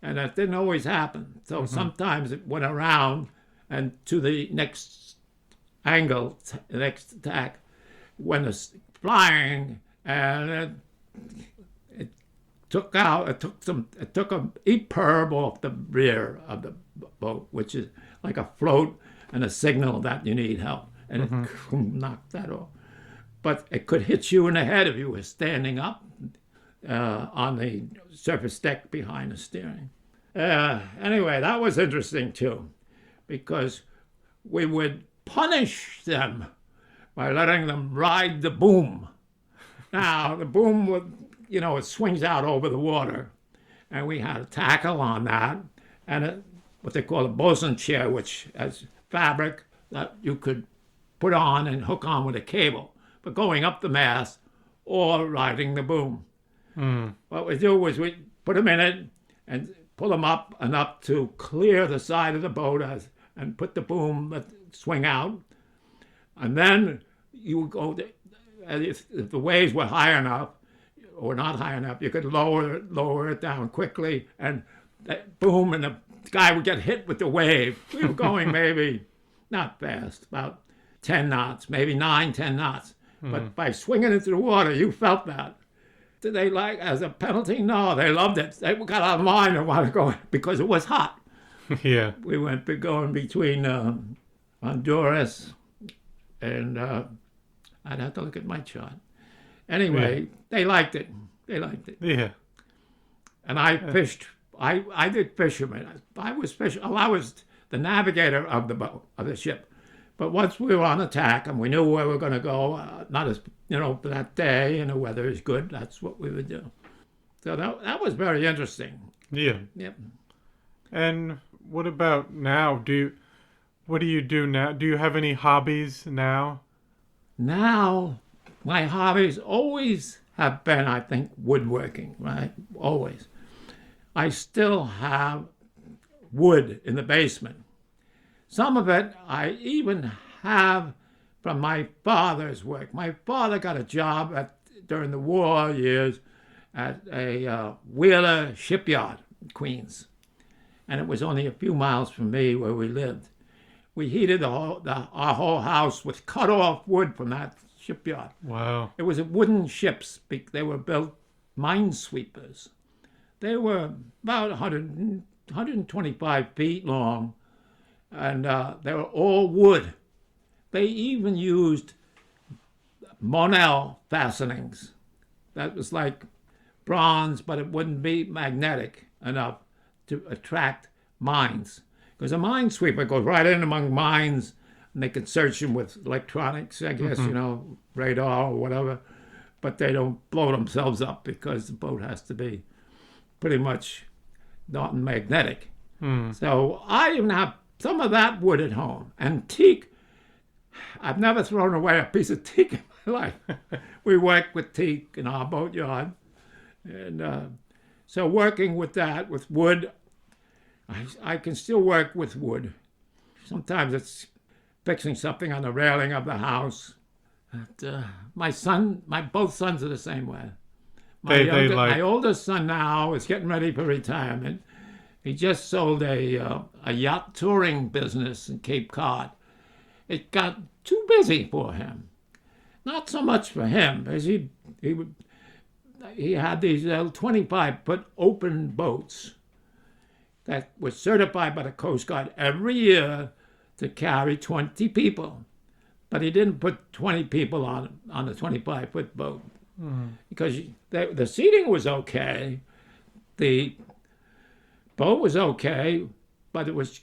And that didn't always happen. So sometimes it went around and to the next angle, the next tack, when it's flying, and it took a EPIRB off the rear of the boat, which is like a float and a signal that you need help, and it knocked that off. But it could hit you in the head if you were standing up on the surface deck behind the steering. Anyway, that was interesting too, because we would punish them by letting them ride the boom. Now, the boom would, it swings out over the water, and we had a tackle on that, and what they call a bosun chair, which has fabric that you could put on and hook on with a cable, but going up the mast or riding the boom. What we do was we put them in it and pull them up enough to clear the side of the boat and put the boom, swing out. And then you would go, if the waves were high enough, or not high enough, you could lower it down quickly, and boom, and the guy would get hit with the wave. We were going maybe, not fast, about 10 knots, maybe 9, 10 knots. But by swinging into the water, you felt that. Did they like as a penalty? No, they loved it. They got out of line and wanted to go because it was hot. Yeah. We went going between Honduras and I'd have to look at my chart. Anyway, they liked it. Yeah. And I fished. I did fisherman. I was fishing. I was the navigator of the boat, of the ship. But once we were on attack and we knew where we were going to go, not as, for that day and the weather is good, that's what we would do. So that was very interesting. Yeah. Yep. And what about now? What do you do now? Do you have any hobbies now? Now, my hobbies always have been, I think, woodworking, right? Always. I still have wood in the basement. Some of it I even have from my father's work. My father got a job during the war years at a Wheeler shipyard in Queens. And it was only a few miles from me where we lived. We heated our whole house with cut-off wood from that shipyard. Wow. It was wooden ships. They were built minesweepers. They were about 125 feet long, and they were all wood. They even used Monel fastenings. That was like bronze, but it wouldn't be magnetic enough to attract mines. Because a minesweeper goes right in among mines, and they can search them with electronics, I guess, radar or whatever. But they don't blow themselves up because the boat has to be pretty much not magnetic. So I even have some of that wood at home. And teak, I've never thrown away a piece of teak in my life. We work with teak in our boatyard. And so working with that, with wood, I can still work with wood. Sometimes it's fixing something on the railing of the house. But, both sons are the same way. My oldest son now is getting ready for retirement. He just sold a yacht touring business in Cape Cod. It got too busy for him. Not so much for him, as he had these 25-foot open boats that were certified by the Coast Guard every year to carry 20 people. But he didn't put 20 people on the 25-foot boat because the seating was okay, the boat was okay, but it was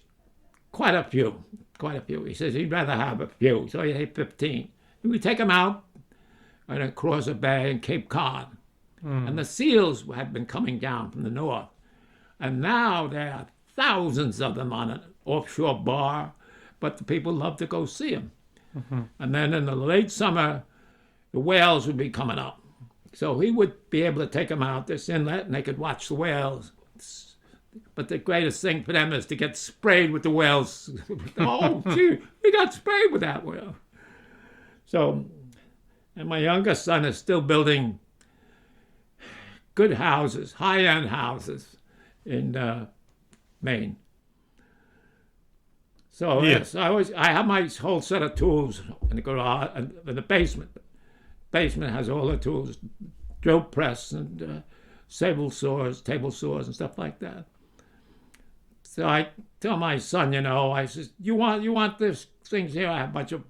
quite a few. He says he'd rather have a few, so he had 15. He would take them out and across a bay in Cape Cod. And the seals had been coming down from the north. And now there are thousands of them on an offshore bar, but the people love to go see them. And then in the late summer, the whales would be coming up. So he would be able to take them out this inlet and they could watch the whales. But the greatest thing for them is to get sprayed with the whales. Oh, gee, we got sprayed with that whale. So, and my youngest son is still building good houses, high-end houses in Maine. So yes, I have my whole set of tools in the garage, in the basement. Basement has all the tools, drill press and table saws and stuff like that. So I tell my son, I says, you want this things here? I have a bunch of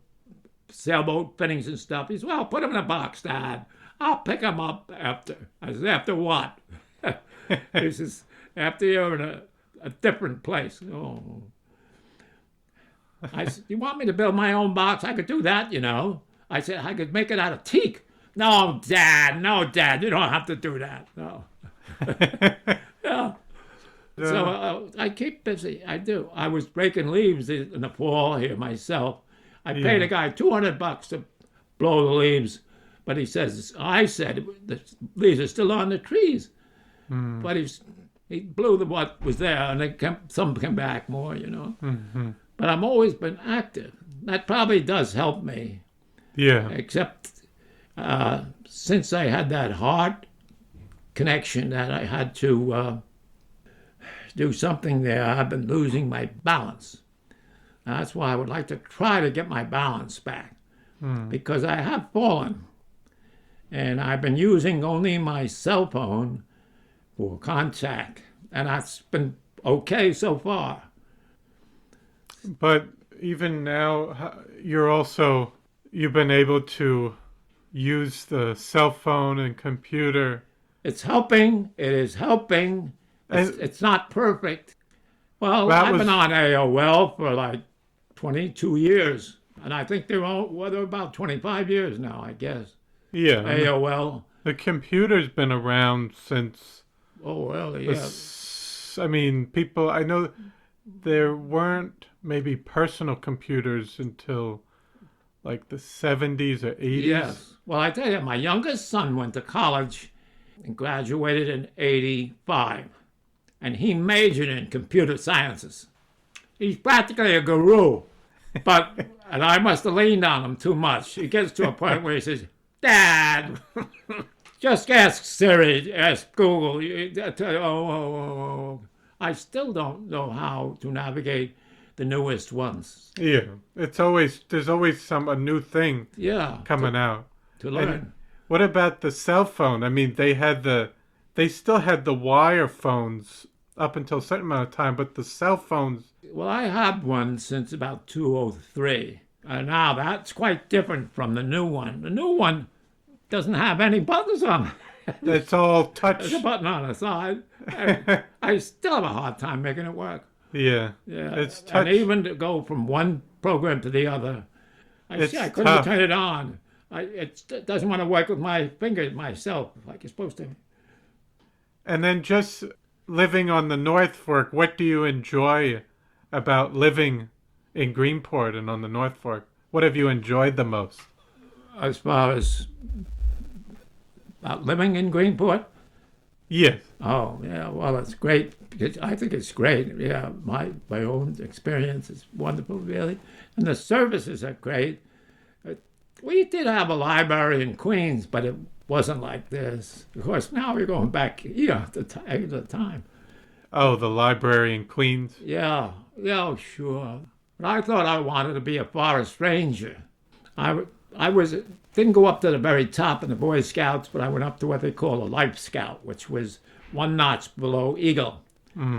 sailboat fittings and stuff. He says, well, put them in a box, Dad. I'll pick them up after. I said, after what? He says, after you're in a different place. Oh. I said, you want me to build my own box? I could do that, I said, I could make it out of teak. No, Dad, you don't have to do that. No. Yeah. So I keep busy. I do. I was breaking leaves in the fall here myself. I paid a guy $200 to blow the leaves, but I said, the leaves are still on the trees. But He blew what was there, and some came back more, Mm-hmm. But I've always been active. That probably does help me, Yeah. except since I had that heart connection that I had to do something there, I've been losing my balance. That's why I would like to try to get my balance back, because I have fallen. And I've been using only my cell phone for contact, and that's been okay so far. But even now, you've been able to use the cell phone and computer. It's helping. It is helping. It's not perfect. Well, I've been on AOL for like 22 years, and I think they're about 25 years now, I guess. Yeah. AOL. The computer's been around since. Oh, well, yeah. I mean, I know there weren't maybe personal computers until like the 70s or 80s. Yes. Well, I tell you, my youngest son went to college and graduated in 85, and he majored in computer sciences. He's practically a guru, and I must have leaned on him too much. He gets to a point where he says, Dad, just ask Siri, ask Google. I still don't know how to navigate the newest ones. Yeah, there's always a new thing coming out. To learn. And what about the cell phone? I mean, they still had the wire phones up until a certain amount of time, but the cell phones. Well, I had one since about 2003. And now that's quite different from the new one. The new one doesn't have any buttons on it. It's all touch. There's a button on the side. I still have a hard time making it work. Yeah. It's touch. And even to go from one program to the other, I couldn't tough. turn it on. It doesn't want to work with my fingers myself like it's supposed to. And then just living on the North Fork, what do you enjoy about living in Greenport and on the North Fork? What have you enjoyed the most? As far as about living in Greenport? Yes. Oh, yeah, well, it's great. I think it's great. Yeah, my own experience is wonderful, really. And the services are great. We did have a library in Queens, but it wasn't like this. Of course, now we're going back here to the time. Oh, the library in Queens? Yeah, sure. But I thought I wanted to be a forest ranger. I didn't go up to the very top in the Boy Scouts, but I went up to what they call a Life Scout, which was one notch below Eagle,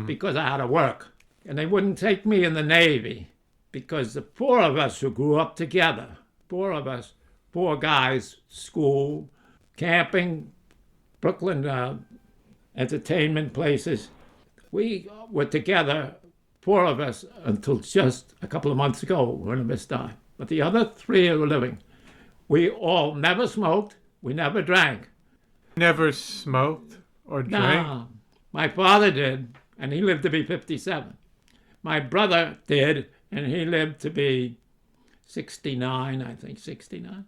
because I had to work. And they wouldn't take me in the Navy because the four of us who grew up together, four guys, school, camping, Brooklyn entertainment places, we were together, four of us, until just a couple of months ago when Miss died. But the other three were living. We all never smoked. We never drank. Never smoked or drank? No. My father did, and he lived to be 57. My brother did, and he lived to be 69, I think, 69.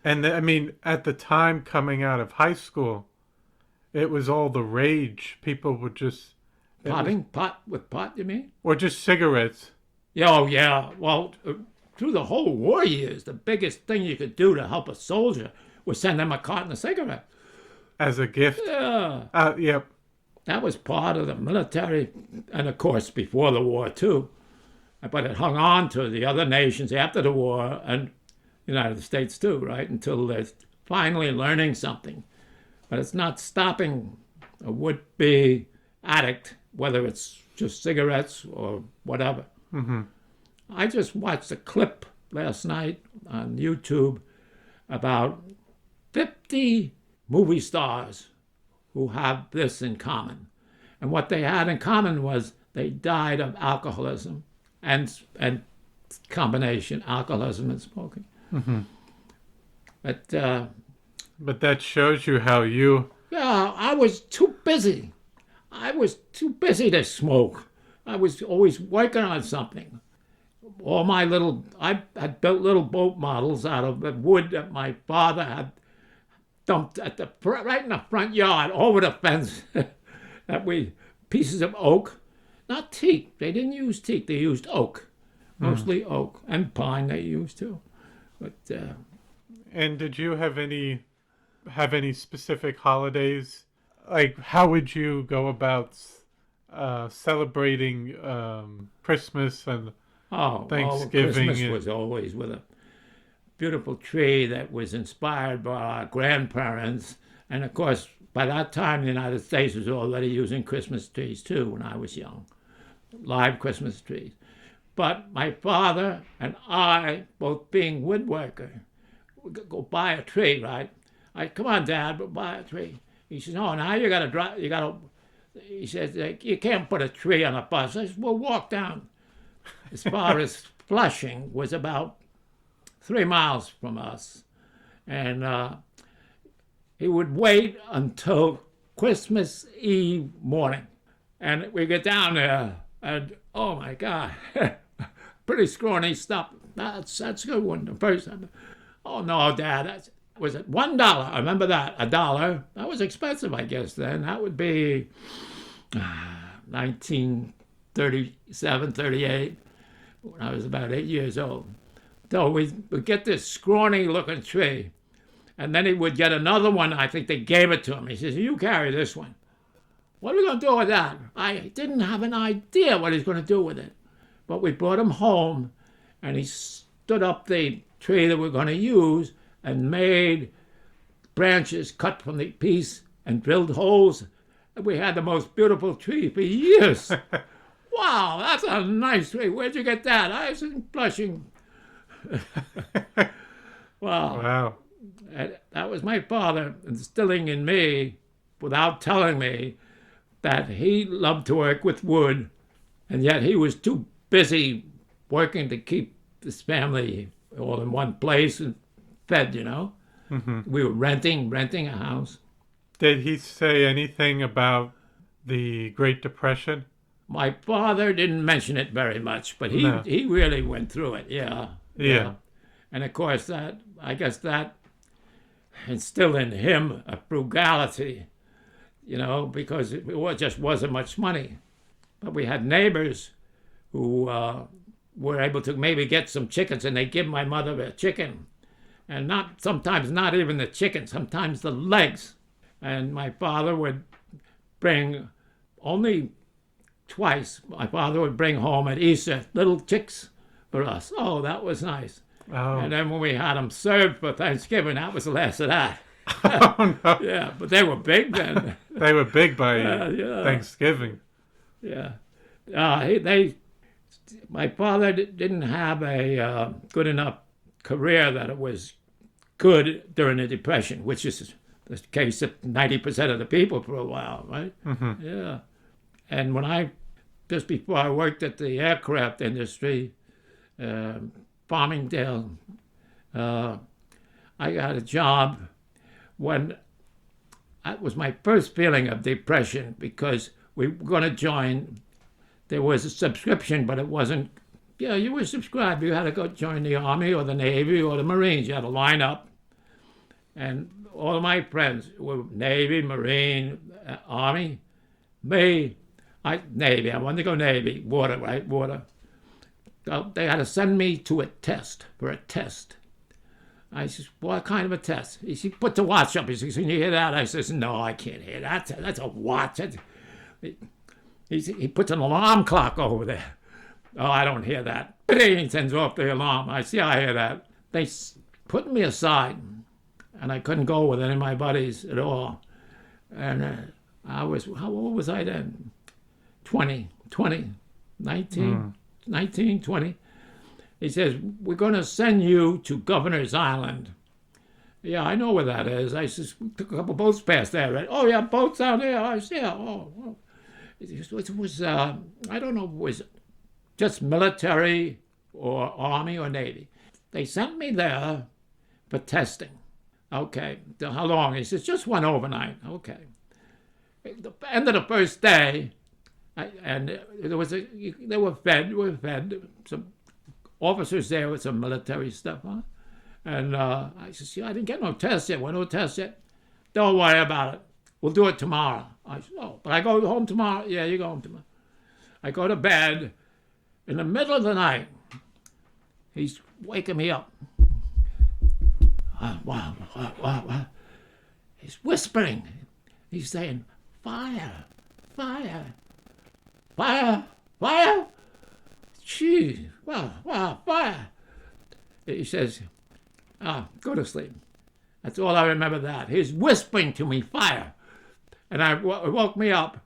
And I mean, at the time coming out of high school, it was all the rage. People would just... Pot, you mean? Or just cigarettes. Oh, yeah. Well, through the whole war years, the biggest thing you could do to help a soldier was send them a carton of cigarettes. As a gift? Yeah. Yep. That was part of the military, and of course before the war too. But it hung on to the other nations after the war, and the United States too, right? Until they're finally learning something. But it's not stopping a would-be addict, whether it's just cigarettes or whatever. Mm-hmm. I just watched a clip last night on YouTube about 50 movie stars who have this in common. And what they had in common was they died of alcoholism and combination, alcoholism and smoking. Mm-hmm. But that shows you how you... Yeah, I was too busy. I was too busy to smoke. I was always working on something. I had built little boat models out of the wood that my father had dumped right in the front yard over the fence that we pieces of oak, not teak. They didn't use teak. They used oak, mostly oak, and pine they used too. But And did you have any specific holidays? Like, how would you go about celebrating Christmas and Thanksgiving? Christmas was always with a beautiful tree that was inspired by our grandparents. And of course, by that time, the United States was already using Christmas trees too when I was young, live Christmas trees. But my father and I, both being woodworker, would go buy a tree, right? Come on, Dad, we'll buy a tree. He says, "Oh, now you got to, he says, you can't put a tree on a bus." I said, "We'll walk down." As far as Flushing was about 3 miles from us. And he would wait until Christmas Eve morning. And we get down there, and oh my God, pretty scrawny stuff. That's a good one. The first time. "Oh no, Dad, was it $1? I remember that, $1. That was expensive, I guess, then. That would be 1937, 38, when I was about 8 years old. So we would get this scrawny-looking tree, and then he would get another one. I think they gave it to him. He says, "You carry this one." "What are we going to do with that?" I didn't have an idea what he's going to do with it. But we brought him home, and he stood up the tree that we're going to use and made branches cut from the piece and drilled holes. And we had the most beautiful tree for years. Wow, that's a nice tree. Where'd you get that? I was in Flushing. Wow. That was my father instilling in me, without telling me, that he loved to work with wood, and yet he was too busy working to keep this family all in one place and fed, Mm-hmm. We were renting a house. Did he say anything about the Great Depression? My father didn't mention it very much, but he really went through it, yeah. And of course, I guess that instilled in him a frugality, because it just wasn't much money. But we had neighbors who were able to maybe get some chickens, and they'd give my mother a chicken. And sometimes not even the chicken, sometimes the legs. And my father would bring only twice. My father would bring home at Easter little chicks for us. Oh, that was nice. Oh. And then when we had them served for Thanksgiving, that was the last of that. Oh, no. Yeah, but they were big then. They were big by Yeah. Thanksgiving. Yeah. My father didn't have a good enough career that it was good during the Depression, which is the case of 90% of the people for a while, right? Mm-hmm. Yeah. And just before I worked at the aircraft industry, Farmingdale, I got a job when that was my first feeling of depression, because we were going to join. There was a subscription, but it wasn't. You were subscribed. You had to go join the Army or the Navy or the Marines. You had to line up. And all of my friends were Navy, Marine, Army. Navy. I wanted to go Navy. Water, right? Water. So they had to send me to a test, for a test. I said, "What kind of a test?" He said, "Put the watch up." He says, "Can you hear that?" I says, "No, I can't hear that. That's a watch." He puts an alarm clock over there. "Oh, I don't hear that." He sends off the alarm. I see, I hear that. They put me aside, and I couldn't go with any of my buddies at all. And how old was I then? 19, 20. He says, "We're going to send you to Governor's Island." "Yeah, I know where that is." I says, "We took a couple boats past there, right?" "Oh, yeah, boats out there." I said, "Yeah, oh. It was, I don't know if it was just military or Army or Navy. They sent me there for testing. Okay, how long? He says, "Just one overnight." Okay. At the end of the first day, they were fed. Some officers there with some military stuff on. And I said, "I didn't get no test yet. No test yet." "Don't worry about it. We'll do it tomorrow." I said, oh, but I go home tomorrow. Yeah, you go home tomorrow. I go to bed. In the middle of the night, he's waking me up. Wow. He's whispering. He's saying, fire, fire, fire, fire. Gee, wow, fire. He says, go to sleep. That's all I remember that. He's whispering to me, fire. And it woke me up,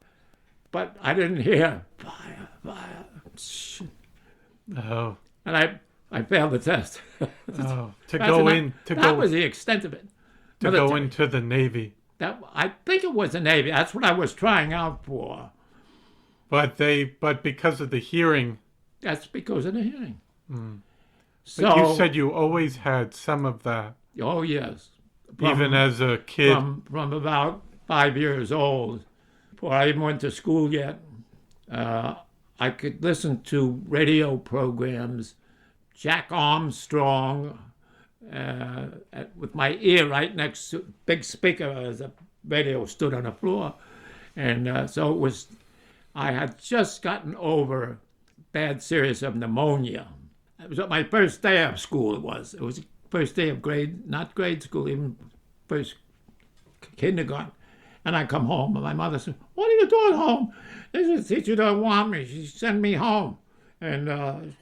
but I didn't hear fire, fire. Oh. And I failed the test. Oh. That was the extent of it. To go into the Navy. I think it was the Navy. That's what I was trying out for. But because of the hearing. That's because of the hearing. Mm. So, but you said you always had some of that. Oh, yes. Even as a kid. From about 5 years old, before I even went to school yet, I could listen to radio programs, Jack Armstrong, with my ear right next to a big speaker as the radio stood on the floor. And so it was, I had just gotten over bad series of pneumonia. It was my first day of school, it was. It was the first day of not grade school, even first kindergarten. And I come home, and my mother said, what are you doing home? The teacher don't want me. She sent me home. And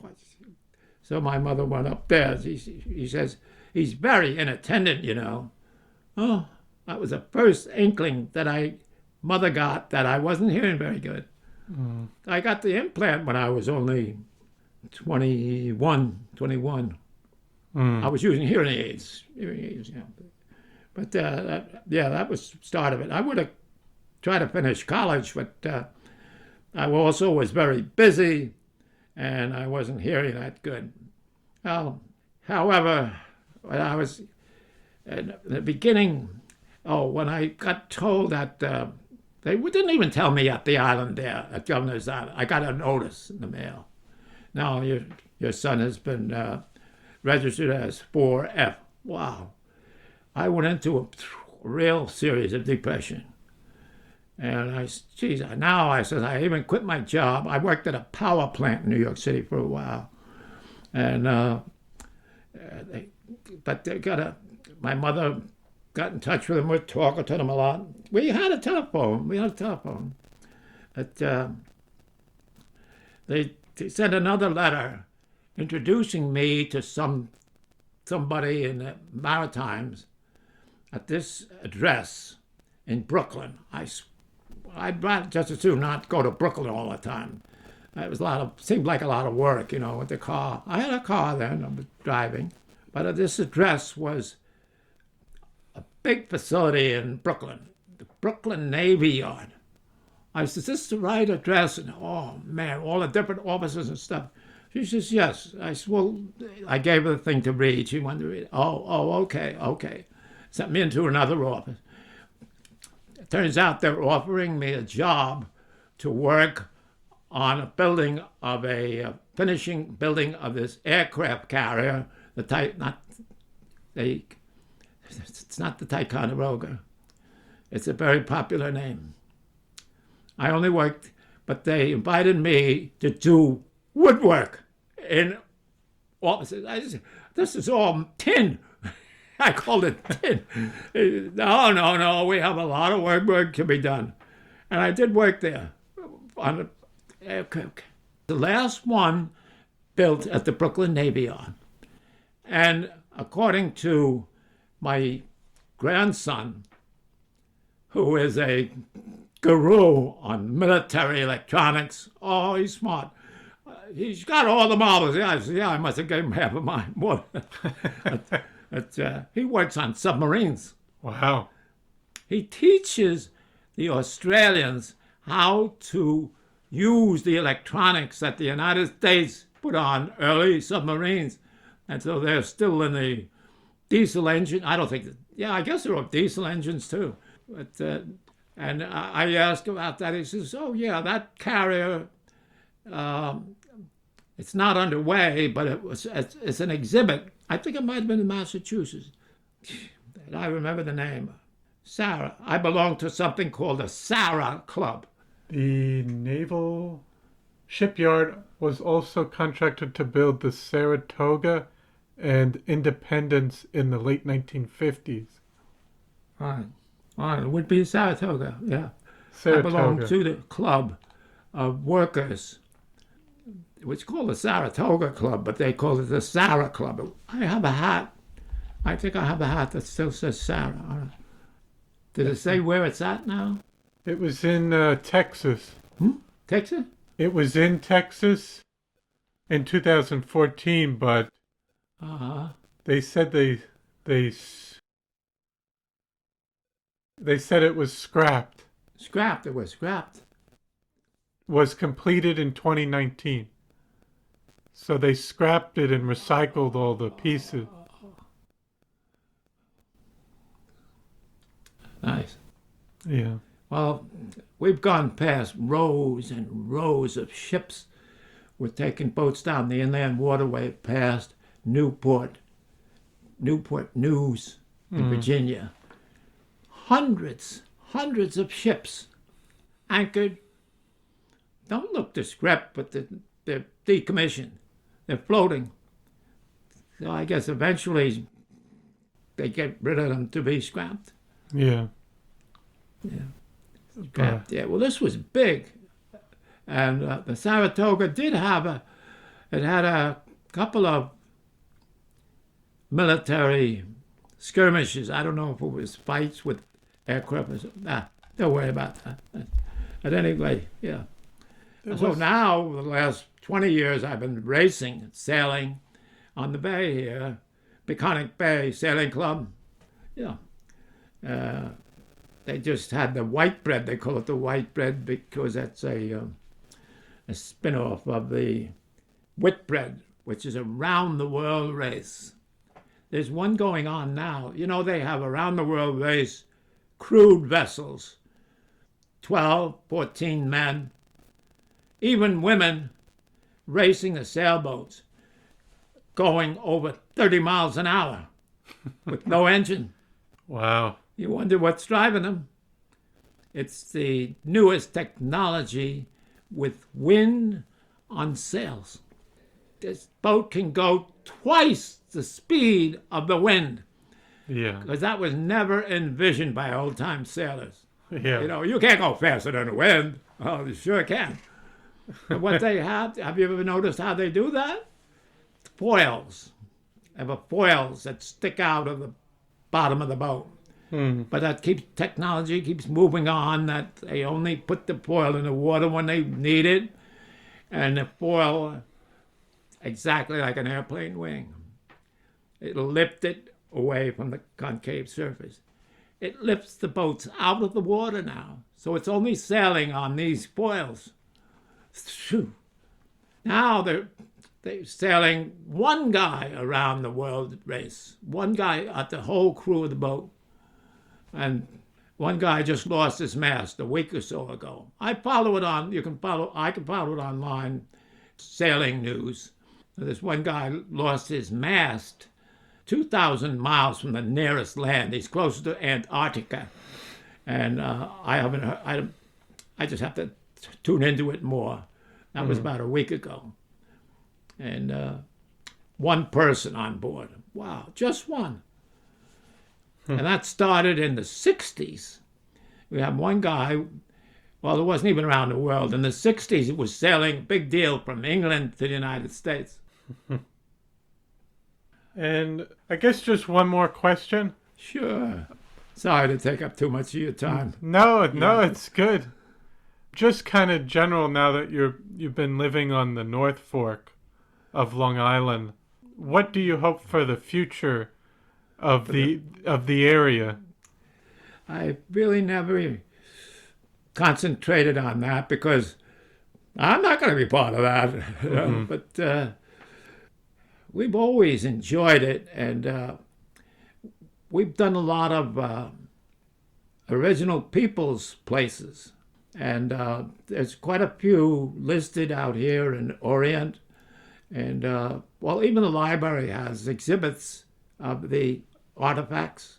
so my mother went upstairs. He says, he's very inattentive, you know. Oh, that was the first inkling that mother got that I wasn't hearing very good. Mm. I got the implant when I was only 21. Mm. I was using hearing aids, yeah. But that was the start of it. I would have tried to finish college, but I also was very busy, and I wasn't hearing that good. Well, however, when I was in the beginning, when I got told that they didn't even tell me at the island there, at Governor's Island. I got a notice in the mail. Now your son has been registered as 4F. Wow. I went into a real series of depression. And I said, I even quit my job. I worked at a power plant in New York City for a while. And, my mother got in touch with them. We're talking to them a lot. We had a telephone. But they sent another letter introducing me to somebody in the Maritimes at this address in Brooklyn. I'd rather just as soon not go to Brooklyn all the time. It was seemed like a lot of work, you know, with the car. I had a car then, I was driving. But this address was a big facility in Brooklyn, the Brooklyn Navy Yard. I said, is this the right address? And oh man, all the different offices and stuff. She says, yes. I said, well, I gave her the thing to read. She wanted to read it. Oh, okay. Sent me into another office. It turns out they're offering me a job to work on finishing building of this aircraft carrier, it's not the Ticonderoga. It's a very popular name. I only worked, but they invited me to do woodwork in offices. I said, this is all tin. I called it tin. No, we have a lot of work to be done. And I did work there on the aircraft. The last one built at the Brooklyn Navy Yard. And according to my grandson, who is a guru on military electronics, oh, he's smart. He's got all the marbles. Yeah, I must have given him half of mine. More. He works on submarines. Wow. He teaches the Australians how to use the electronics that the United States put on early submarines. And so they're still in the diesel engine. I guess there are diesel engines too. But and I asked about that. He says, oh yeah, that carrier, it's not underway, but it's an exhibit. I think it might have been in Massachusetts. And I remember the name. Sarah. I belong to something called the Sarah Club. The naval shipyard was also contracted to build the Saratoga and Independence in the late 1950s. Right. It would be Saratoga, yeah. I belong Saratoga. to the club of workers. It's called the Saratoga Club, but they call it the Sarah Club. I have a hat. I think I have a hat that still says Sarah. Did it say where it's at now? It was in Texas. Texas? It was in Texas in 2014, but they said they said it was scrapped. Scrapped. It was scrapped. Was completed in 2019. So they scrapped it and recycled all the pieces. Nice. Yeah. Well, we've gone past rows and rows of ships. We're taking boats down the inland waterway past Newport News in Virginia. Hundreds of ships anchored. Don't look decrepit, but they're decommissioned. They're floating. So I guess eventually they get rid of them to be scrapped. Yeah. Scrapped. Yeah. Well, this was big, and the Saratoga did have it had a couple of military skirmishes. I don't know if it was fights with aircraft or something. Don't worry about that. At any rate, yeah. So now, the last 20 years, I've been racing, sailing on the bay here, Peconic Bay Sailing Club. Yeah. They just had the white bread. They call it the white bread because that's a spin-off of the Whitbread, which is a round-the-world race. There's one going on now. You know, they have a round-the-world race, crewed vessels, 12, 14 men, even women racing the sailboats, going over 30 miles an hour with no engine. Wow. You wonder what's driving them. It's the newest technology with wind on sails. This boat can go twice the speed of the wind. Yeah. Because that was never envisioned by old-time sailors. Yeah. You know, you can't go faster than the wind. Oh, you sure can. And what they have you ever noticed how they do that? Foils. They have foils that stick out of the bottom of the boat. But that technology keeps moving on, that they only put the foil in the water when they need it, and the foil, exactly like an airplane wing, it'll lift it away from the concave surface. It lifts the boats out of the water now, so it's only sailing on these foils. Now they're sailing one guy around the world race, one guy at the whole crew of the boat. And one guy just lost his mast a week or so ago. I can follow it online, Sailing News. This one guy lost his mast 2,000 miles from the nearest land. He's closer to Antarctica. And I just have to tune into it more. That was about a week ago. And one person on board. Wow, just one. And that started in the 60s. We have one guy, well, it wasn't even around the world. In the 60s, it was sailing, big deal, from England to the United States. And I guess just one more question. Sure. Sorry to take up too much of your time. No, it's good. Just kind of general now that you've been living on the North Fork of Long Island. What do you hope for the future of the area? I really never concentrated on that because I'm not going to be part of that. You know? But we've always enjoyed it, and we've done a lot of original people's places. And there's quite a few listed out here in Orient. And, well, even the library has exhibits of the artifacts.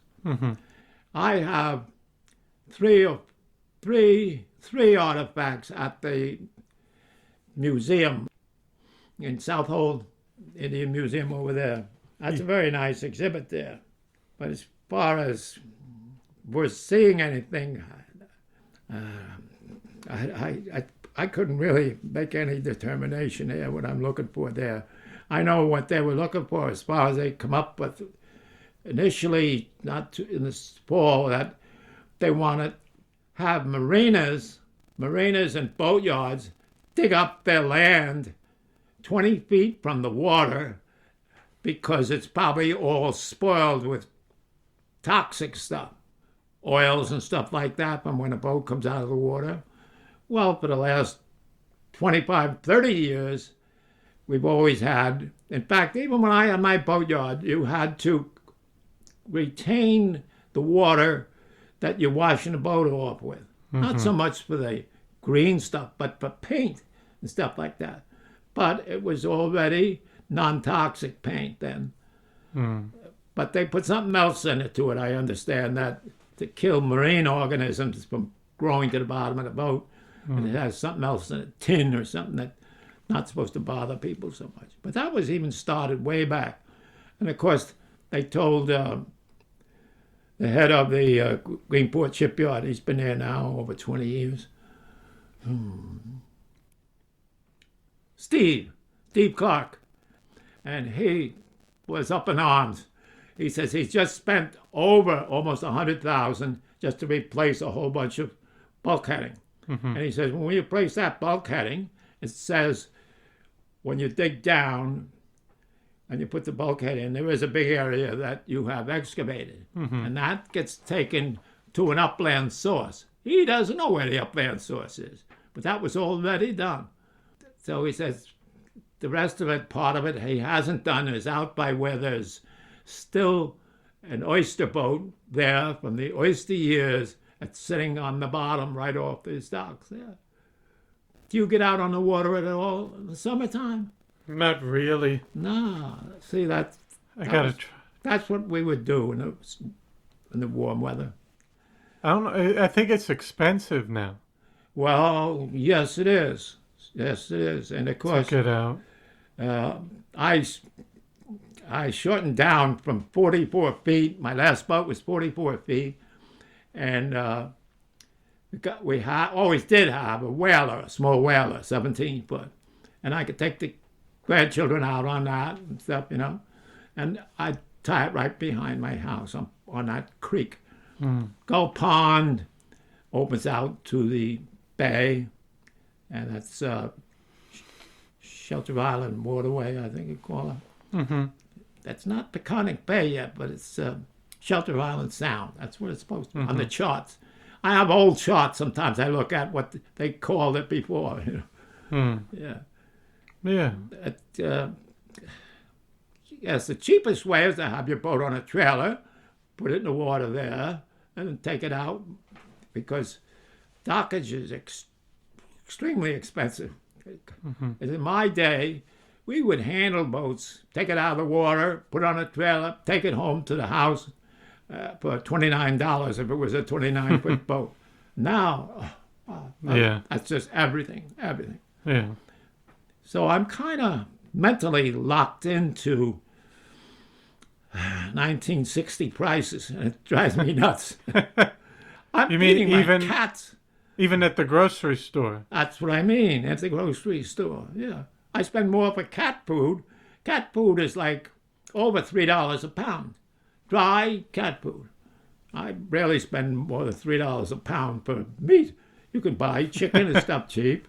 I have three artifacts at the museum in Southold Indian Museum over there. That's a very nice exhibit there. But as far as we're seeing anything, I couldn't really make any determination there what I'm looking for there. I know what they were looking for as far as they come up with initially, in the fall, that they want to have marinas and boatyards dig up their land 20 feet from the water because it's probably all spoiled with toxic stuff, oils and stuff like that from when a boat comes out of the water. Well, for the last 25, 30 years, we've always had, in fact, even when I had my boatyard, you had to retain the water that you're washing the boat off with. Mm-hmm. Not so much for the green stuff, but for paint and stuff like that. But it was already non-toxic paint then. Mm. But they put something else in it to it, I understand, that to kill marine organisms from growing to the bottom of the boat. Mm. And it has something else in it, tin or something that's not supposed to bother people so much. But that was even started way back. And of course, they told the head of the Greenport shipyard, he's been there now over 20 years. Steve Clark. And he was up in arms. He says he's just spent over almost $100,000 just to replace a whole bunch of bulkheading. Mm-hmm. And he says when we replace that bulkheading, it says when you dig down and you put the bulkhead in, there is a big area that you have excavated. Mm-hmm. And that gets taken to an upland source. He doesn't know where the upland source is, but that was already done. So he says the rest of it, part of it, he hasn't done, is out by where there's still an oyster boat there from the oyster years that's sitting on the bottom right off these docks there. Do you get out on the water at all in the summertime? Not really. No. See, that's what we would do in the warm weather. I don't know. I think it's expensive now. Well, yes, it is. Yes, it is. And of course, check it out. I shortened down from 44 feet. My last boat was 44 feet, and we always did have a whaler, a small whaler, 17 foot, and I could take the grandchildren out on that and stuff, and I'd tie it right behind my house on that creek. Mm. Gull Pond opens out to the bay, and that's Shelter Island Waterway, I think you call it. Mm-hmm. That's not Peconic Bay yet, but it's Shelter Island Sound. That's what it's supposed to be on the charts. I have old charts sometimes I look at what they called it before. Mm. Yeah. Yeah. Yes, the cheapest way is to have your boat on a trailer, put it in the water there, and then take it out, because dockage is extremely expensive. Mm-hmm. In my day, we would handle boats, take it out of the water, put it on a trailer, take it home to the house for $29 if it was a 29-foot boat. Now, that's just everything. Yeah. So I'm kind of mentally locked into 1960 prices, and it drives me nuts. I'm feeding my cats. Even at the grocery store? That's what I mean, at the grocery store, yeah. I spend more for cat food. Cat food is like over $3 a pound. Dry cat food. I rarely spend more than $3 a pound for meat. You can buy chicken and stuff cheap.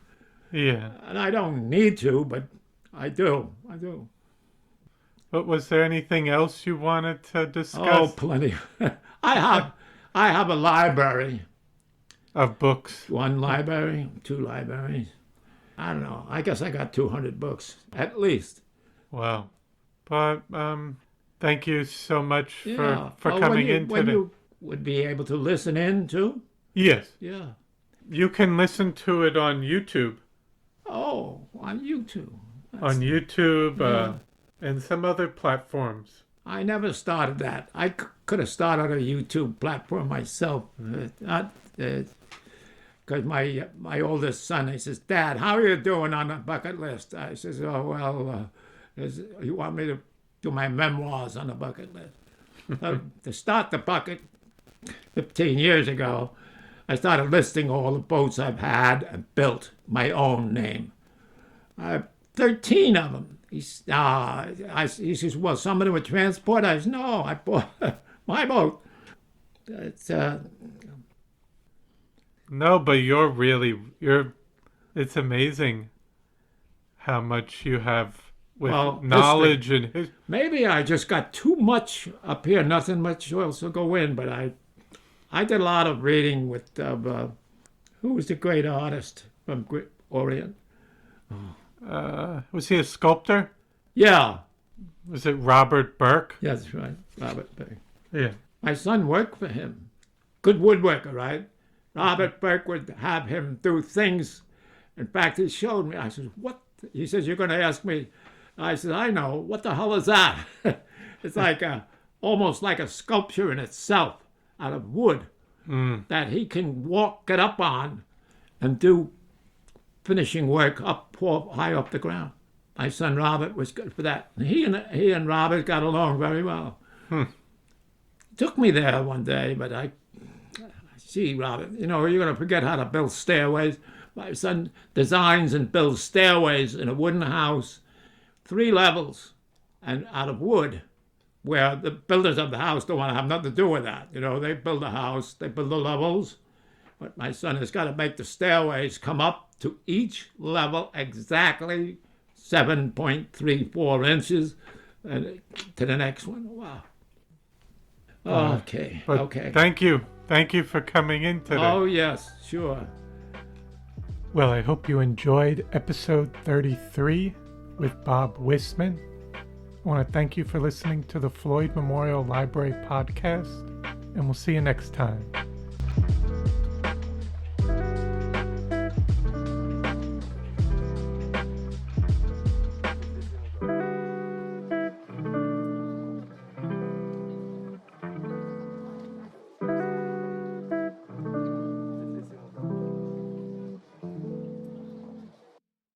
Yeah. And I don't need to, but I do. But was there anything else you wanted to discuss? Oh, plenty. I have a library. Of books? One library, 2 libraries. I don't know. I guess I got 200 books, at least. Wow. But thank you so much for coming in today. When you would be able to listen in, too? Yes. Yeah. You can listen to it on YouTube. Oh, on YouTube. On YouTube and some other platforms. I never started that. I could have started a YouTube platform myself. Because my oldest son, he says, Dad, how are you doing on the bucket list? I says, oh, well, you want me to do my memoirs on the bucket list? To start the bucket 15 years ago, I started listing all the boats I've had and built my own name. I have 13 of them. He says, well, somebody would transport? I said, no, I bought my boat. No, but it's amazing how much you have with knowledge and history. Maybe I just got too much up here, nothing much else to go in, but I did a lot of reading with, who was the great artist from Orient? Was he a sculptor? Yeah. Was it Robert Burke? Yeah, that's right, Robert Burke. Yeah. My son worked for him. Good woodworker, right? Robert Burke would have him do things. In fact, he showed me. I said, what? He says, you're going to ask me. I said, I know. What the hell is that? It's like almost like a sculpture in itself out of wood that he can get up on and do finishing work high up the ground. My son Robert was good for that. And he and Robert got along very well. Took me there one day, but I see, Robert, you're going to forget how to build stairways. My son designs and builds stairways in a wooden house, 3 levels, and out of wood, where the builders of the house don't want to have nothing to do with that. They build a house, they build the levels, but my son has got to make the stairways come up to each level exactly 7.34 inches and to the next one. Wow. Okay. Okay. Thank you. Thank you for coming in today. Oh, yes, sure. Well, I hope you enjoyed episode 33 with Bob Wissmann. I want to thank you for listening to the Floyd Memorial Library podcast, and we'll see you next time.